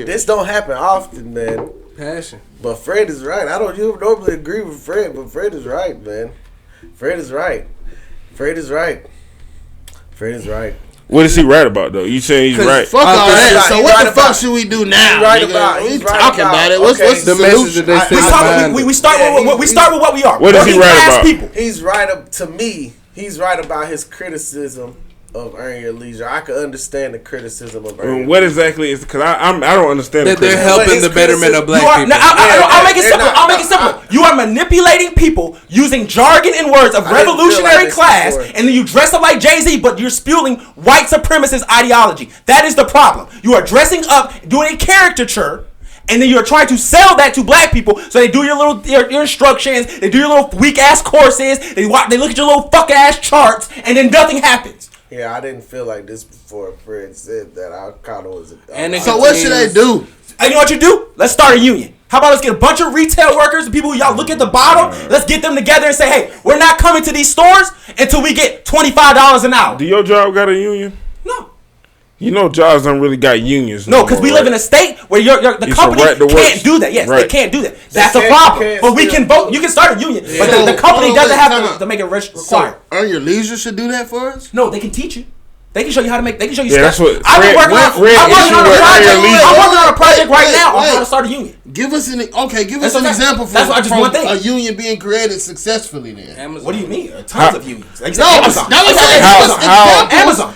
This don't happen often, man. Passion. But Fred is right. I don't normally agree with Fred, but Fred is right, man. Fred is right. What is he right about though? You saying he's right? Fuck all that. So what the fuck should we do now? He's talking about it. What's the message that they say? We start with what we are. What is he right about? People. He's right to me. He's right about his criticism of Earn Your Leisure. I can understand the criticism of Earn Your Leisure. What exactly is because I don't understand that they're helping the betterment of black people. I'll make it simple. You are manipulating people using jargon and words of revolutionary class, and then you dress up like Jay-Z, but you're spewing white supremacist ideology. That is the problem. You are dressing up, doing a caricature, and then you're trying to sell that to black people. So they do your instructions, they do your little weak ass courses, they look at your little fuck ass charts, and then nothing happens. Yeah, I didn't feel like this before Fred said that. I kind of was. So what should I do? And you know what you do? Let's start a union. How about let's get a bunch of retail workers, the people who y'all look at the bottom, let's get them together and say, hey, we're not coming to these stores until we get $25 an hour. Do your job got a union? No. You know jobs don't really got unions. No, because we live in a state where the company can't do that. Yes, they can't do that. That's a problem. But we can vote. You can start a union, but the company doesn't have to make it required. So Earn Your Leisure should do that for us? No, they can teach you. They can show you how to make. They can show you stuff. That's what I'm working on a project right now on how to start a union. Give us an example from a union being created successfully. Then Amazon. What do you mean? Tons of unions. Like Amazon.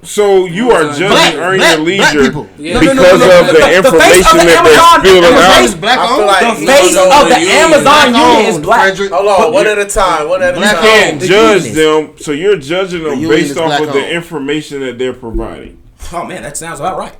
So you are judging Earn Your Leisure because of the information that they're spilling out. The face of the Amazon union is black. Hold on, one at a time. You can't judge them, so you're judging them based off of the information that they're providing. Oh man, that sounds about right.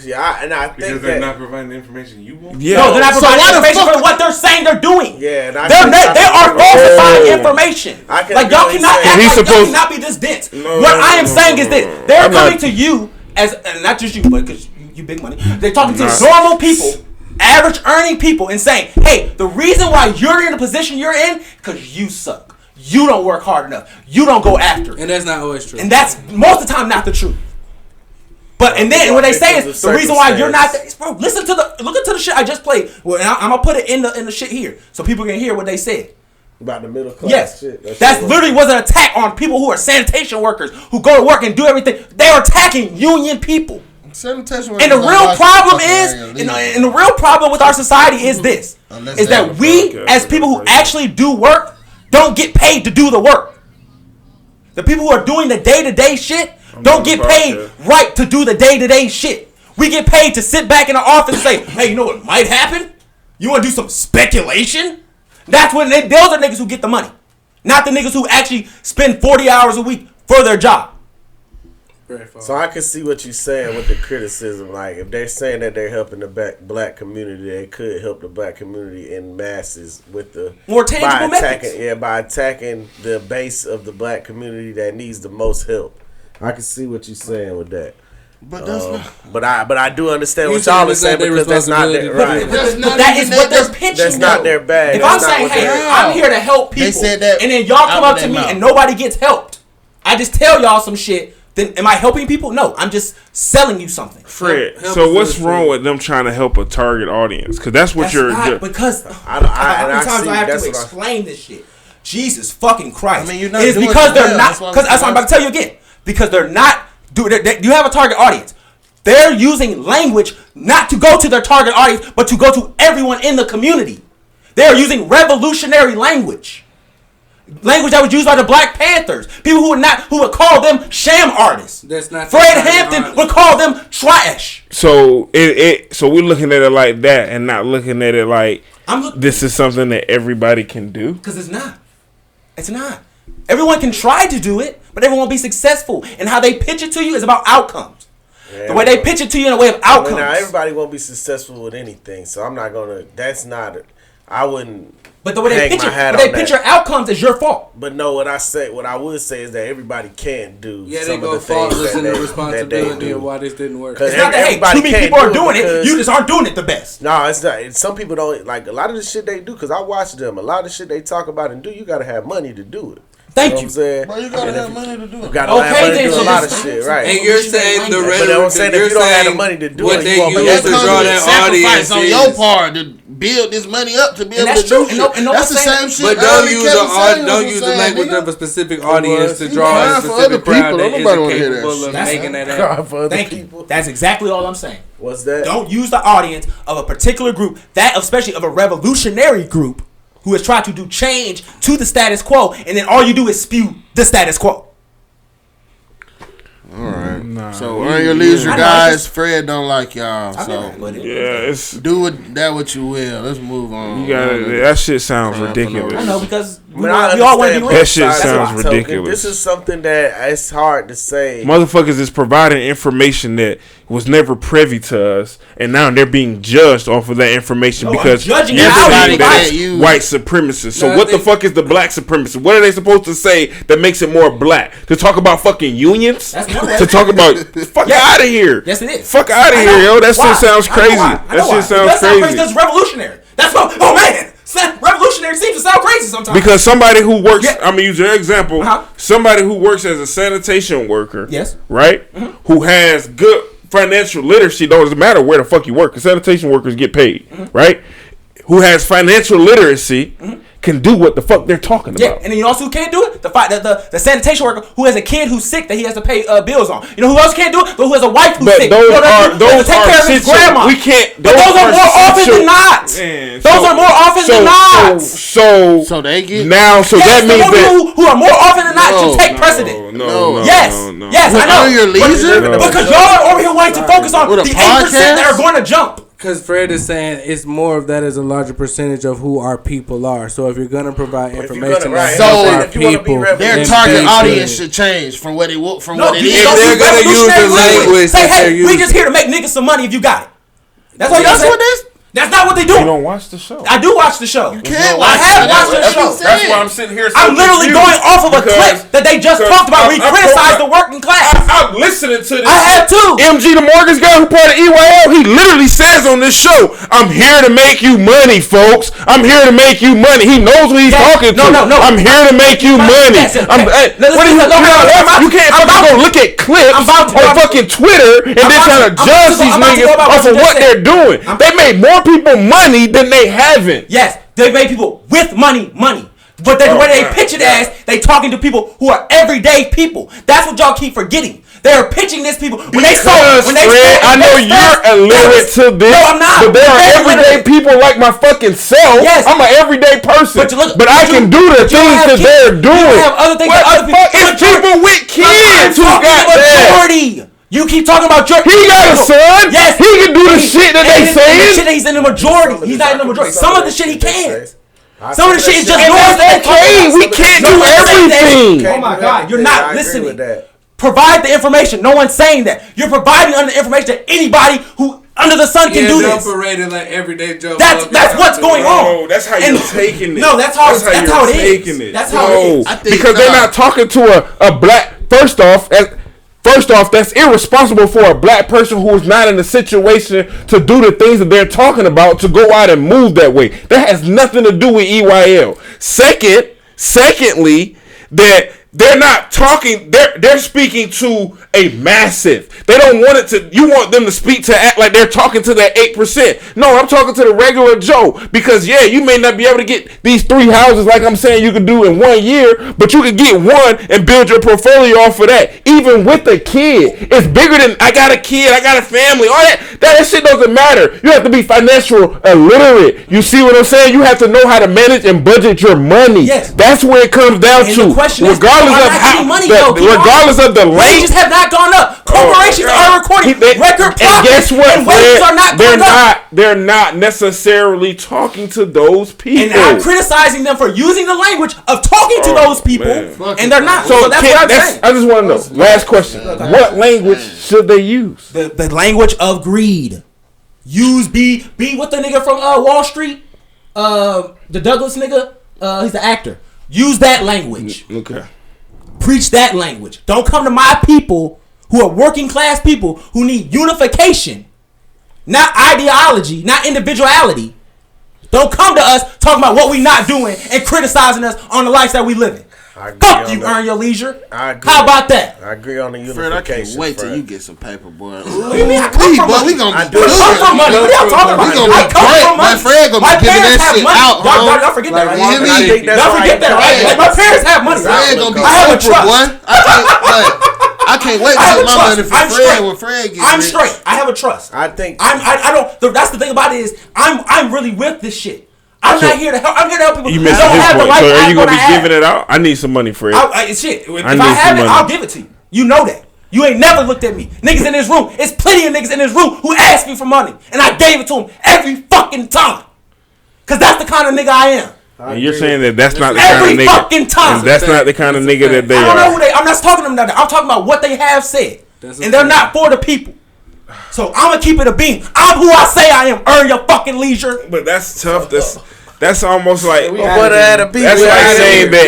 Yeah, I think because they're not providing the information you want. Yeah. No, they're not providing information for what they're saying they're doing. Yeah, they are falsifying information. Like y'all cannot act like y'all cannot be this dense. What I am saying is this: they're coming to you as not just you, but because you big money. They're talking to normal people, average earning people, and saying, "Hey, the reason why you're in the position you're in, because you suck. You don't work hard enough. You don't go after it." And that's not always true. And that's most of the time not the truth. But and then what they say is the reason why you're not there, bro. Look into the shit I just played. Well, and I'm gonna put it in the shit here so people can hear what they said about the middle class. Yes, shit. that literally was an attack on people who are sanitation workers who go to work and do everything. They are attacking union people. Sanitation and the real problem is, and the real problem with our society is this: is that we, as people who actually do work, don't get paid to do the work. The people who are doing the day-to-day shit don't get paid right to do the day-to-day shit. We get paid to sit back in the office and say, hey, you know what might happen? You want to do some speculation? That's when those are niggas who get the money. Not the niggas who actually spend 40 hours a week for their job. So I can see what you're saying with the criticism. Like, if they're saying that they're helping the black community, they could help the black community in masses with the more tangible methods. By attacking the base of the black community that needs the most help. I can see what you're saying with that. But that's but I do understand what y'all are saying because that's not their right. But that is what they're pitching. That's not their bag. If I'm saying, hey, I'm here to help people, and then y'all come up to me and nobody gets helped, I just tell y'all some shit. Then am I helping people? No, I'm just selling you something. Fred, so what's wrong with them trying to help a target audience? Because that's what because how many times I have to explain this shit? Jesus fucking Christ! I mean, you're not. It's because they're not. Because that's what I'm about to tell you again. Because they're not. You have a target audience. They're using language not to go to their target audience, but to go to everyone in the community. They are using revolutionary language. Language that was used by the Black Panthers. People who would call them sham artists. That's not Fred Hampton would call them trash. So so we're looking at it like that and not looking at it like this is something that everybody can do. Because it's not. It's not. Everyone can try to do it, but everyone won't be successful. And how they pitch it to you is about outcomes. Yeah, the way they pitch it to you in a way of outcomes. Now everybody won't be successful with anything, so I'm not gonna. That's not. I wouldn't. But the way they pitch your outcomes is your fault. But no, what I would say is that everybody can't do. Yeah, they go faultless in their responsibility of why this didn't work. It's not that too many people are doing it. You just aren't doing it the best. No, it's not. Some people don't like a lot of the shit they do because I watch them. A lot of the shit they talk about and do, you gotta have money to do it. Thank you. Know what I'm saying? Well, you gotta have money to do it. You gotta have money to do a lot of shit, right? And you're saying the rhetoric. But I'm saying if you don't have the money to do it, they use to draw that audience on your part to build this money up to be able to do shit. That's the same shit. But don't use the language of a specific audience to draw a specific crowd that is capable of making that happen. Thank you. That's exactly all I'm saying. What's that? Don't use the audience of a particular group, that especially of a revolutionary group, who has tried to do change to the status quo, and then all you do is spew the status quo. All right. Nah, so earn your leisure, guys. Fred don't like y'all. So it's do what you will. Let's move on. You got that shit sounds ridiculous. I know because we all want to be rich. That shit sounds ridiculous. This is something that it's hard to say. Motherfuckers is providing information that was never privy to us, and now they're being judged off of that information because everybody is white supremacist. So what the fuck is the black supremacist? What are they supposed to say that makes it more black? To talk about fucking unions? To talk about fuck out of here. Yes, it is. Fuck out of here, yo. That shit sounds crazy. That shit sounds crazy. Because it's revolutionary. That's what. Oh man, revolutionary seems to sound crazy sometimes. Because somebody who works, I'm gonna use your example. Somebody who works as a sanitation worker, yes, right, who has good financial literacy. Doesn't matter where the fuck you work. Because sanitation workers get paid, right? Who has financial literacy can do what the fuck they're talking about. Yeah, and then you also can't do it. The sanitation worker who has a kid who's sick that he has to pay bills on. You know who else can't do it? But who has a wife who's sick. Those take care of his grandma. We can't. But those are more often than not. Those are more often than not. So they get now. So that means that who are more often than not should take precedent. No. Yes, I know. Because y'all are over here wanting to focus on the 8% that are going to jump. Because Fred is saying it's more of that as a larger percentage of who our people are. So if you're gonna provide information, our people, their target audience should change from what it is. If they're gonna use the language, say, hey, we just here to make niggas some money. If you got it, that's what y'all say. That's not what they do. You don't watch the show. I do watch the show. You can't I have watched the show. That's why I'm sitting here. I'm literally going off of a clip that they just talked about. We criticized the working class. I'm listening to this. I have too. MG the mortgage guy who part of EYL, he literally says on this show, I'm here to make you money, folks. I'm here to make you money. He knows what he's talking to. No. I'm here to make you money. You can't fucking go look at clips on fucking Twitter and then try to judge these niggas off of what they're doing. They made more people money than they haven't. Yes, they made people with money. But the way they pitch it as, they talking to people who are everyday people. That's what y'all keep forgetting. They are pitching this people when they I know you're illiterate to this. No, I'm not. But there are everyday people like my fucking self. Yes, I'm an everyday person. But I can do the things that they're doing. You have other things. It's people with kids who got that. You keep talking about your. He got a son. Yes, he can do the shit that they saying. The shit he's in the majority. He's not in the majority. Some of the shit he can't. Some of the shit is just yours. Okay, we can't do everything. Oh my God, you're not listening. Provide the information. No one's saying that. You're providing the information that anybody who under the sun can do this. Operating like everyday Joe. That's what's going on. No, that's how you're taking it. No, that's how it is. That's how it is. Because they're not talking to a black. First off, that's irresponsible for a black person who is not in a situation to do the things that they're talking about, to go out and move that way. That has nothing to do with EYL. Secondly, that they're not talking, they're speaking to a massive. They don't want it to, you want them to speak to act like they're talking to that 8%. No, I'm talking to the regular Joe. Because you may not be able to get these 3 houses like I'm saying you can do in 1 year, but you can get one and build your portfolio off of that. Even with a kid. It's bigger than I got a kid, I got a family, all that. That shit doesn't matter. You have to be financial illiterate. You see what I'm saying? You have to know how to manage and budget your money. Yes. That's where it comes down to. The question regardless regardless of the length, wages have not gone up. Corporations are recording record profits, and guess what, and wages are not going up. They're not necessarily talking to those people. And I'm criticizing them for using the language of talking to those people, and they're not. So that's what I'm saying. I just want to know. Last question: what language should they use? The language of greed. Use be what the nigga from Wall Street, the Douglas nigga. He's the actor. Use that language. Okay. Preach that language. Don't come to my people who are working class people who need unification, not ideology, not individuality. Don't come to us talking about what we not doing and criticizing us on the lifestyle we living. Fuck you, earn your leisure. How about that? I agree on the unification. Fred, I can't wait till you get some paper, boy. What do you mean? I come from money. We gonna be good. I come from money. What are y'all talking about? We gonna be great. My Fred gonna be giving that shit out. Y'all forget that, right? Y'all forget that, right? Like, my parents have money. Fred gonna be super, boy. I can't wait to get my money for Fred when Fred gets I'm straight. I have a trust. I think I don't. That's the thing about it is I'm really with this shit. I'm not here to help. I'm here to help people. You missed his point. So are you gonna be giving it out? I need some money, Fred. Shit. If I have it, I'll give it to you. You know that. You ain't never looked at me. Niggas in this room. It's plenty of niggas in this room who asked me for money, and I gave it to them every fucking time. Cause that's the kind of nigga I am. And you're saying that that's not the kind of nigga. Every fucking time. And that's not the kind of nigga that they are. I don't know who they. I'm not talking to them. I'm talking about what they have said, and they're not for the people. So I'm gonna keep it a beam. I'm who I say I am. Earn your fucking leisure. But that's tough. That's almost like that's like saying that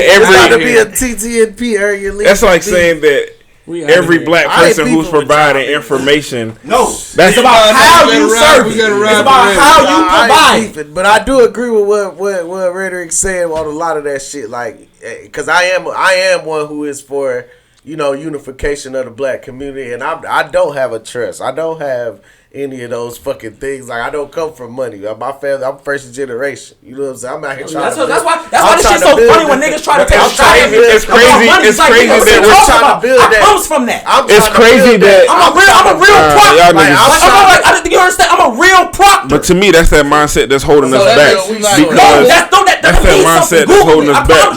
every be a TTNP earn your leisure. That's like saying that every black person who's providing information. No, it's about how you serve. It's about how you provide. But I do agree with what Rhetoric said on a lot of that shit. Like, because I am one who is for unification of the black community, and I don't have a trust. I don't have any of those fucking things. Like, I don't come from money. My family, I'm first generation. You know what I'm saying? I'm out here trying to. That's why this shit's so funny when niggas try to take a shot at me. It's crazy. It's crazy that we're trying to build that. I comes from that. It's crazy that I'm a real prop. I think you understand. I'm a real prop. But to me, that's that mindset that's holding us back. That's that mindset that's holding us back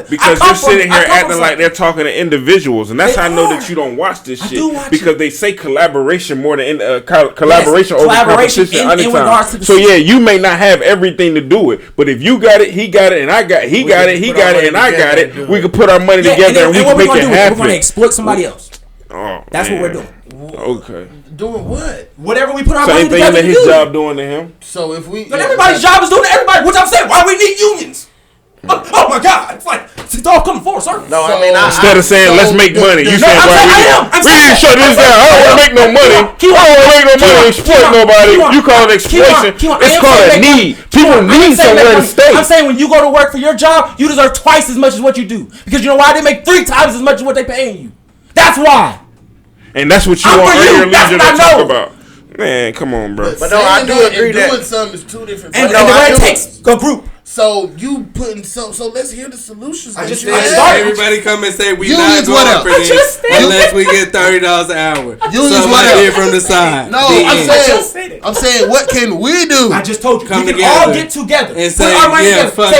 because you're sitting here acting like they're talking to individuals, and that's how I know that you don't watch this shit because they say collaboration more than collaboration over competition anytime. So yeah, you may not have everything to do it, but if you got it, he got it, and I got it, he got it, and I got it, we can put our money together and we can make it happen. We're going to exploit somebody else. Oh, that's what we're doing. Okay. Doing what? Whatever we put our money together. Same thing that his job doing to him. So if we, everybody's job is doing to everybody. Which I'm saying, why we need unions? Oh my God! It's like it's all coming forward, sir. No, I mean, instead of saying let's make money, you saying we need to shut this down. I don't want to make no money. I don't want to make no money and exploit nobody. You call it exploitation. It's called a need. People need somewhere to stay. I'm saying when you go to work for your job, you deserve twice as much as what you do because you know why? They make 3 times as much as what they paying you. That's why. And that's what you want earn your leisure to talk about. Man, come on, bro. But no, I do agree that doing something is 2 different. And the way it takes a group. So you putting so let's hear the solutions. I everybody come and say we not going for this unless we get $30 an hour. Somebody here from the side. No, I'm saying what can we do? I just told you we can all get together and say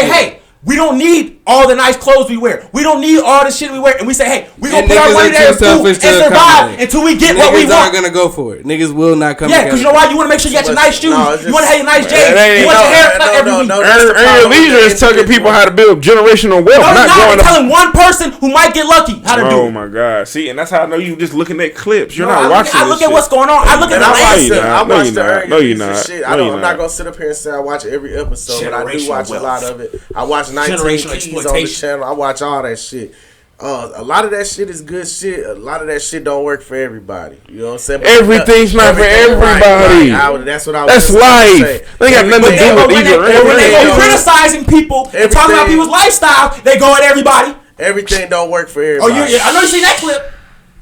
hey, we don't need all the nice clothes we wear. We don't need all the shit we wear. And we say, hey, we gonna put our money there and survive until we get what we want. Niggas aren't gonna go for it. Niggas will not come. Yeah, because you know why? You want to make sure you got your nice shoes. You want to have your nice jeans. You want your hair cut every week. Earn your leisure is telling people how to build generational wealth. No, not telling one person who might get lucky how to do it. Oh my God! See, and that's how I know you just looking at clips. You're not watching. I look at what's going on. I look at the landscape. I watch the Earn Your Leisure shit. I'm not gonna sit up here and say I watch every episode, but I do watch a lot of it. I watch 19 Keys on the channel. I watch all that shit. A lot of that shit is good shit. A lot of that shit don't work for everybody. You know what I'm saying? But everything's not for everybody. Right. That's what I was That's life. They got nothing to do with either. When they go criticizing people and talking about people's lifestyle, they go at everybody. Everything don't work for everybody. Oh, I know you seen that clip.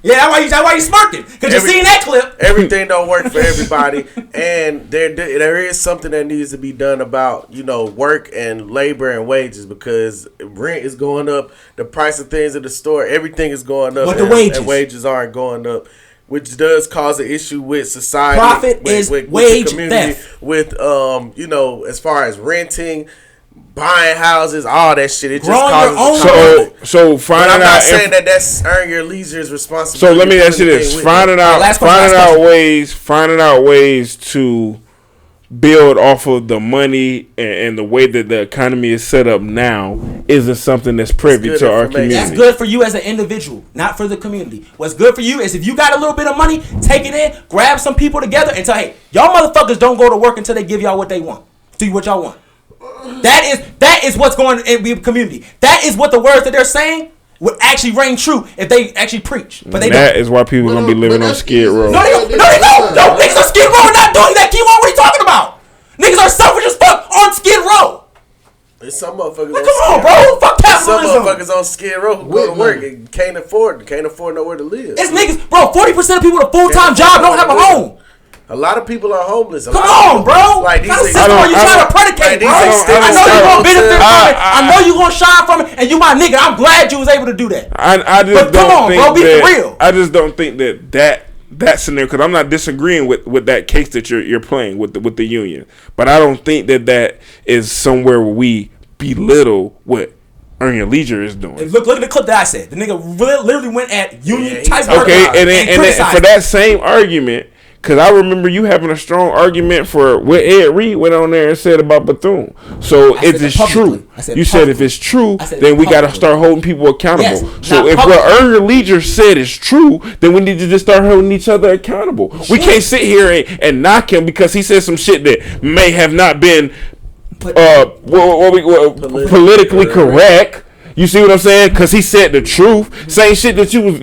Yeah, that's why you smirking, because you seen that clip. Everything don't work for everybody, and there is something that needs to be done about work and labor and wages, because rent is going up, the price of things at the store, everything is going up, but and wages aren't going up, which does cause an issue with society. Profit is wage the community, theft. with as far as renting. buying houses, all that shit. It just Growing causes your own. But So finding I'm not out. saying that's earn your leisure's responsibility. So let me ask you this: finding out ways to build off of the money and the way that the economy is set up now isn't something that's privy to our community. That's good for you as an individual, not for the community. What's good for you is if you got a little bit of money, take it in, grab some people together, and tell, hey, y'all motherfuckers don't go to work until they give y'all what they want. Do what y'all want. That is what's going in the community. That is what the words that they're saying would actually reign true if they actually preach. But they that don't. is why people are gonna be living on Skid Row. No, they don't. No, niggas on Skid Row are not doing that. Keyword, what are you talking about? Niggas are selfish as fuck on Skid Row. There's some motherfuckers. Like, come on, bro. Fuck capitalism. Some motherfuckers on Skid Row who go to work and can't afford nowhere to live. It's niggas, bro. 40% of people with a full-time job don't have a home. A lot of people are homeless. Come on, bro. Like these system are you trying to predicate, bro? I know you're gonna benefit from it. I know you're gonna shine from it, and you my nigga. I'm glad you was able to do that. I just but don't come on, think bro. Be that, for real. I just don't think that scenario, because I'm not disagreeing with that case that you're playing with the union, but I don't think that is somewhere where we belittle what Earn Your Leisure is doing. Look at the clip that I said. The nigga literally went at union type work. Okay, and then for that same argument, because I remember you having a strong argument for what Ed Reed went on there and said about Bethune. So if it's true, you said if it's true, then we got to start holding people accountable. Yes, so if what Earn Your Leisure said is true, then we need to just start holding each other accountable. We can't sit here and knock him because he said some shit that may have not been politically correct. You see what I'm saying? Because he said the truth. Same shit that you was.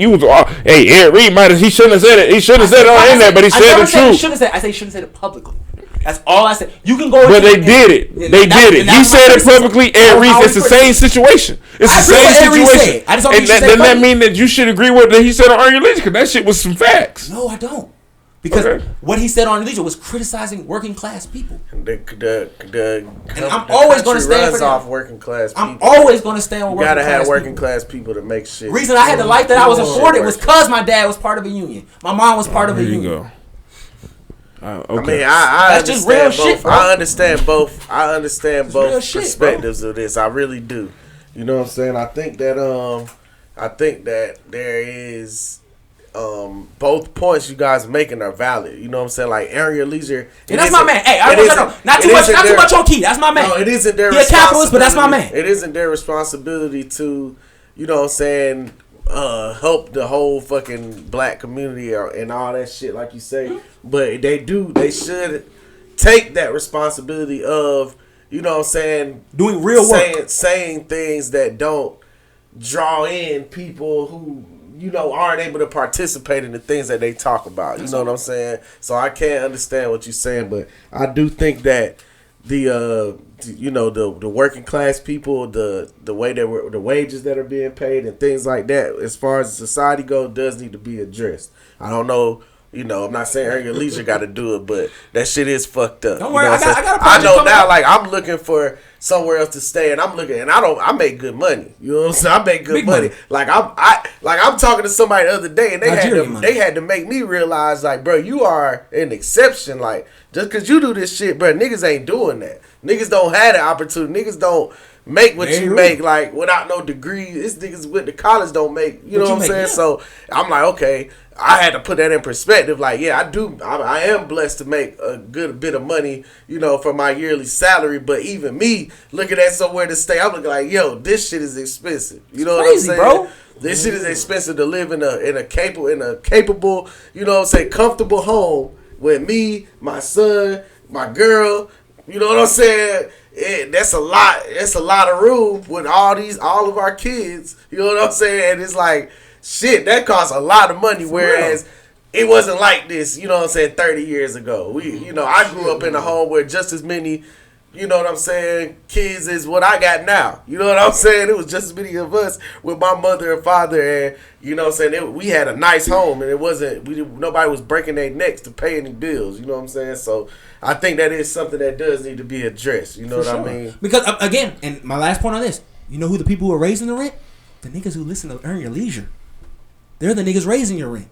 Hey, Ed Reed he shouldn't have said it. He shouldn't have said it on the internet, but he said the truth. I say he shouldn't have said it publicly. That's all I said. You can go. But they did it. They did it. He said it publicly. Ed Reed. It's the same situation. It's the same situation. I just don't think doesn't that mean that you should agree with what he said on Earn Your Leisure? Because that shit was some facts. No, I don't. Because what he said on Leisure was criticizing working class people. And I'm always going to stand for them. Off working class people. I'm always going to stand with working class people. You gotta have working class people to make shit. The reason I had the life that I was afforded was because my dad was part of a union. My mom was part of a union. Okay. I mean, I that's just real shit, bro. I understand both perspectives of this. I really do. You know what I'm saying? I think that there is both points you guys making are valid. You know what I'm saying? Like Earn Your Leisure. And that's my man. Hey, not too much on key. That's my man. No, it isn't their responsibility. He's a capitalist, but that's my man. It isn't their responsibility to, you know what I'm saying, help the whole fucking black community and all that shit, like you say. Mm-hmm. But they should take that responsibility of, you know what I'm saying, doing real work. Saying things that don't draw in people who, you know, aren't able to participate in the things that they talk about. You know what I'm saying? So I can't understand what you're saying, but I do think that the working class people, the way that the wages that are being paid and things like that, as far as society goes, does need to be addressed. I don't know. You know, I'm not saying Earn Your Leisure got to do it, but that shit is fucked up. Don't worry, I got a project. I know now, like, I'm looking for somewhere else to stay, and I make good money. You know what I'm saying? I make good money. Like I'm talking to somebody the other day, and they had to make me realize, like, bro, you are an exception. Like, just because you do this shit, bro, niggas ain't doing that. Niggas don't have the opportunity. Niggas don't make what you make, like, without no degree. This niggas with the college don't make. You know what I'm saying? Yeah. So I'm like, okay. I had to put that in perspective. Like, yeah, I am blessed to make a good bit of money, you know, for my yearly salary. But even me looking at somewhere to stay, I'm looking like, yo, this shit is expensive. You know what I'm saying, bro? This shit is expensive to live in a capable, you know what I'm saying, comfortable home with me, my son, my girl. You know what I'm saying? That's a lot. That's a lot of room with all of our kids. You know what I'm saying? And it's like, shit, that costs a lot of money, whereas it wasn't like this, you know what I'm saying, 30 years ago. I grew up in a home where just as many, you know what I'm saying, kids is what I got now. You know what I'm saying? It was just as many of us with my mother and father, and, you know what I'm saying, we had a nice home, and nobody was breaking their necks to pay any bills, you know what I'm saying? So I think that is something that does need to be addressed, you know what I mean? Because, again, and my last point on this, you know who the people who are raising the rent? The niggas who listen to Earn Your Leisure. They're the niggas raising your rent.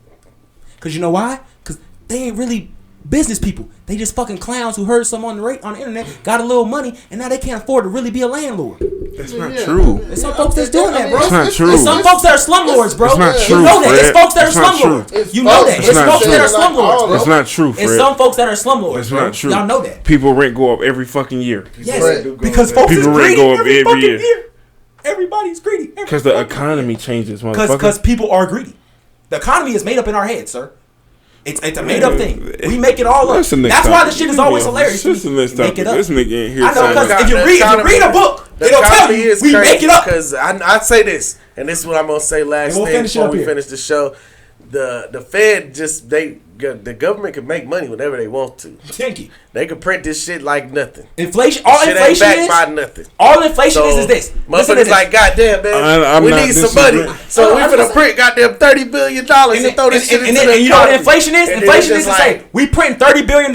Because you know why? Because they ain't really business people. They just fucking clowns who heard some on the internet, got a little money, and now they can't afford to really be a landlord. That's not true. There's some folks that's doing that, bro. It's not true. There's some folks that are slumlords, bro. It's not true, You know that. Fred. It's folks that are It's not slumlords. You know that. It's folks that are slumlords, bro. It's not true, Fred. It's some folks that are slumlords. It's not true. Y'all know that. People rent go up every fucking year. Yes, because folks is greedy go up every fucking year. year. Everybody's greedy. Because the economy changes, motherfucker. Because people are greedy. The economy is made up in our heads, sir. It's a made up thing. We make it all up. That's why the shit is always hilarious. We make it up. This nigga in here. I know, because if you read a book, it'll tell you we make it up. Because I say this, and this is what I'm gonna say last thing before we finish the show. The Fed the government can make money whenever they want to. They can print this shit like nothing. Inflation, all shit inflation ain't is backed by nothing. All inflation is this. Motherfuckers like, goddamn, man, we need some money, so we finna print goddamn $30 billion and throw this shit into the And you know what inflation is? And inflation is to say we print $30 billion.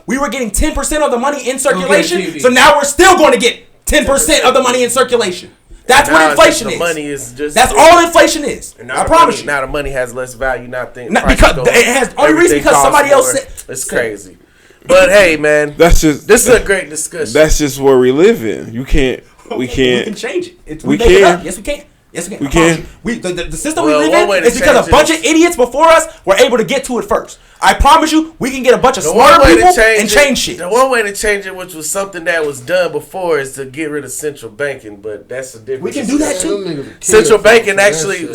We were getting 10% of the money in circulation, so now we're still going to get 10% of the money in circulation. That's what inflation is. Money is just that's all inflation is. I promise you. Now the money has less value. Because it has only reason because somebody else said it's crazy. But hey, man, this is a great discussion. That's just where we live in. We can change it. We can. Yes, we can. Yes, we can. We can. The system we live in is because a bunch of idiots before us were able to get to it first. I promise you, we can get a bunch of smart people and change shit. The one way to change it, which was something that was done before, is to get rid of central banking. But that's a different. We can do that too. Central banking actually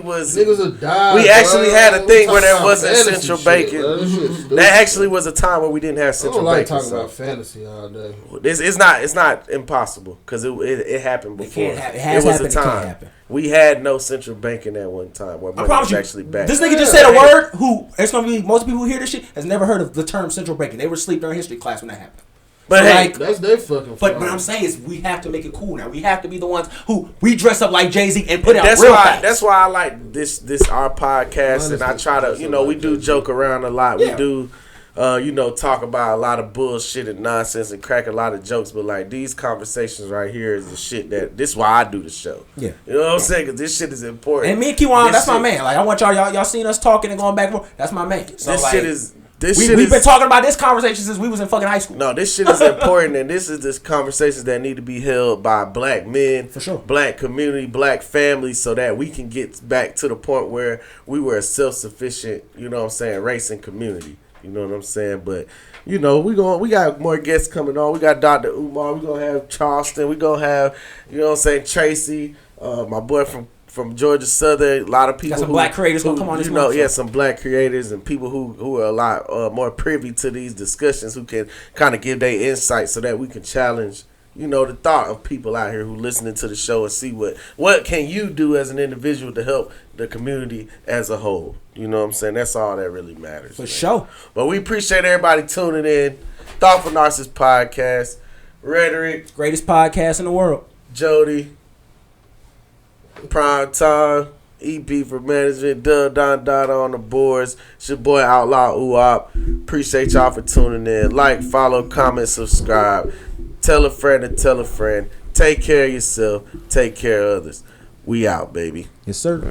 was. We actually had a thing where there wasn't central banking. That actually was a time where we didn't have central banking. I don't like talking about fantasy all day. It's not impossible because it happened before. It was a time. We had no central banking at one time where money was actually back. This nigga just said a word who, it's going to be, most people who hear this shit has never heard of the term central banking. They were asleep during history class when that happened. But so hey, that's their fucking But what I'm saying is we have to make it cool now. We have to be the ones who, we dress up like Jay-Z and put out real facts. That's why I like this our podcast, and I try to, we do joke around a lot. We do talk about a lot of bullshit and nonsense and crack a lot of jokes, but like these conversations right here is the shit this is why I do the show. Yeah. You know what I'm saying? Because this shit is important. And me and Kiwan, that's my man. Like I want y'all seen us talking and going back and forth. That's my man. So we've been talking about this conversation since we was in fucking high school. No, this shit is important, and this conversations that need to be held by black men, for sure, black community, black families, so that we can get back to the point where we were a self-sufficient, race and community. You know what I'm saying? But we got more guests coming on. We got Dr. Umar. We're gonna have Charleston. We're gonna have, Tracy, my boy from Georgia Southern. A lot of people. Got some black creators gonna come on this month. Some black creators and people who are a lot more privy to these discussions, who can kind of give their insight so that we can challenge the thought of people out here who listening to the show and see what can you do as an individual to help the community as a whole. You know what I'm saying? That's all that really matters. For sure. But we appreciate everybody tuning in. Thoughtful Narcissist Podcast. Rhetoric. Greatest podcast in the world. Jody. Prime Time. EP for management. Don on the boards. It's your boy Outlaw Uop. Appreciate y'all for tuning in. Like, follow, comment, subscribe. Tell a friend and tell a friend. Take care of yourself. Take care of others. We out, baby. Yes, sir.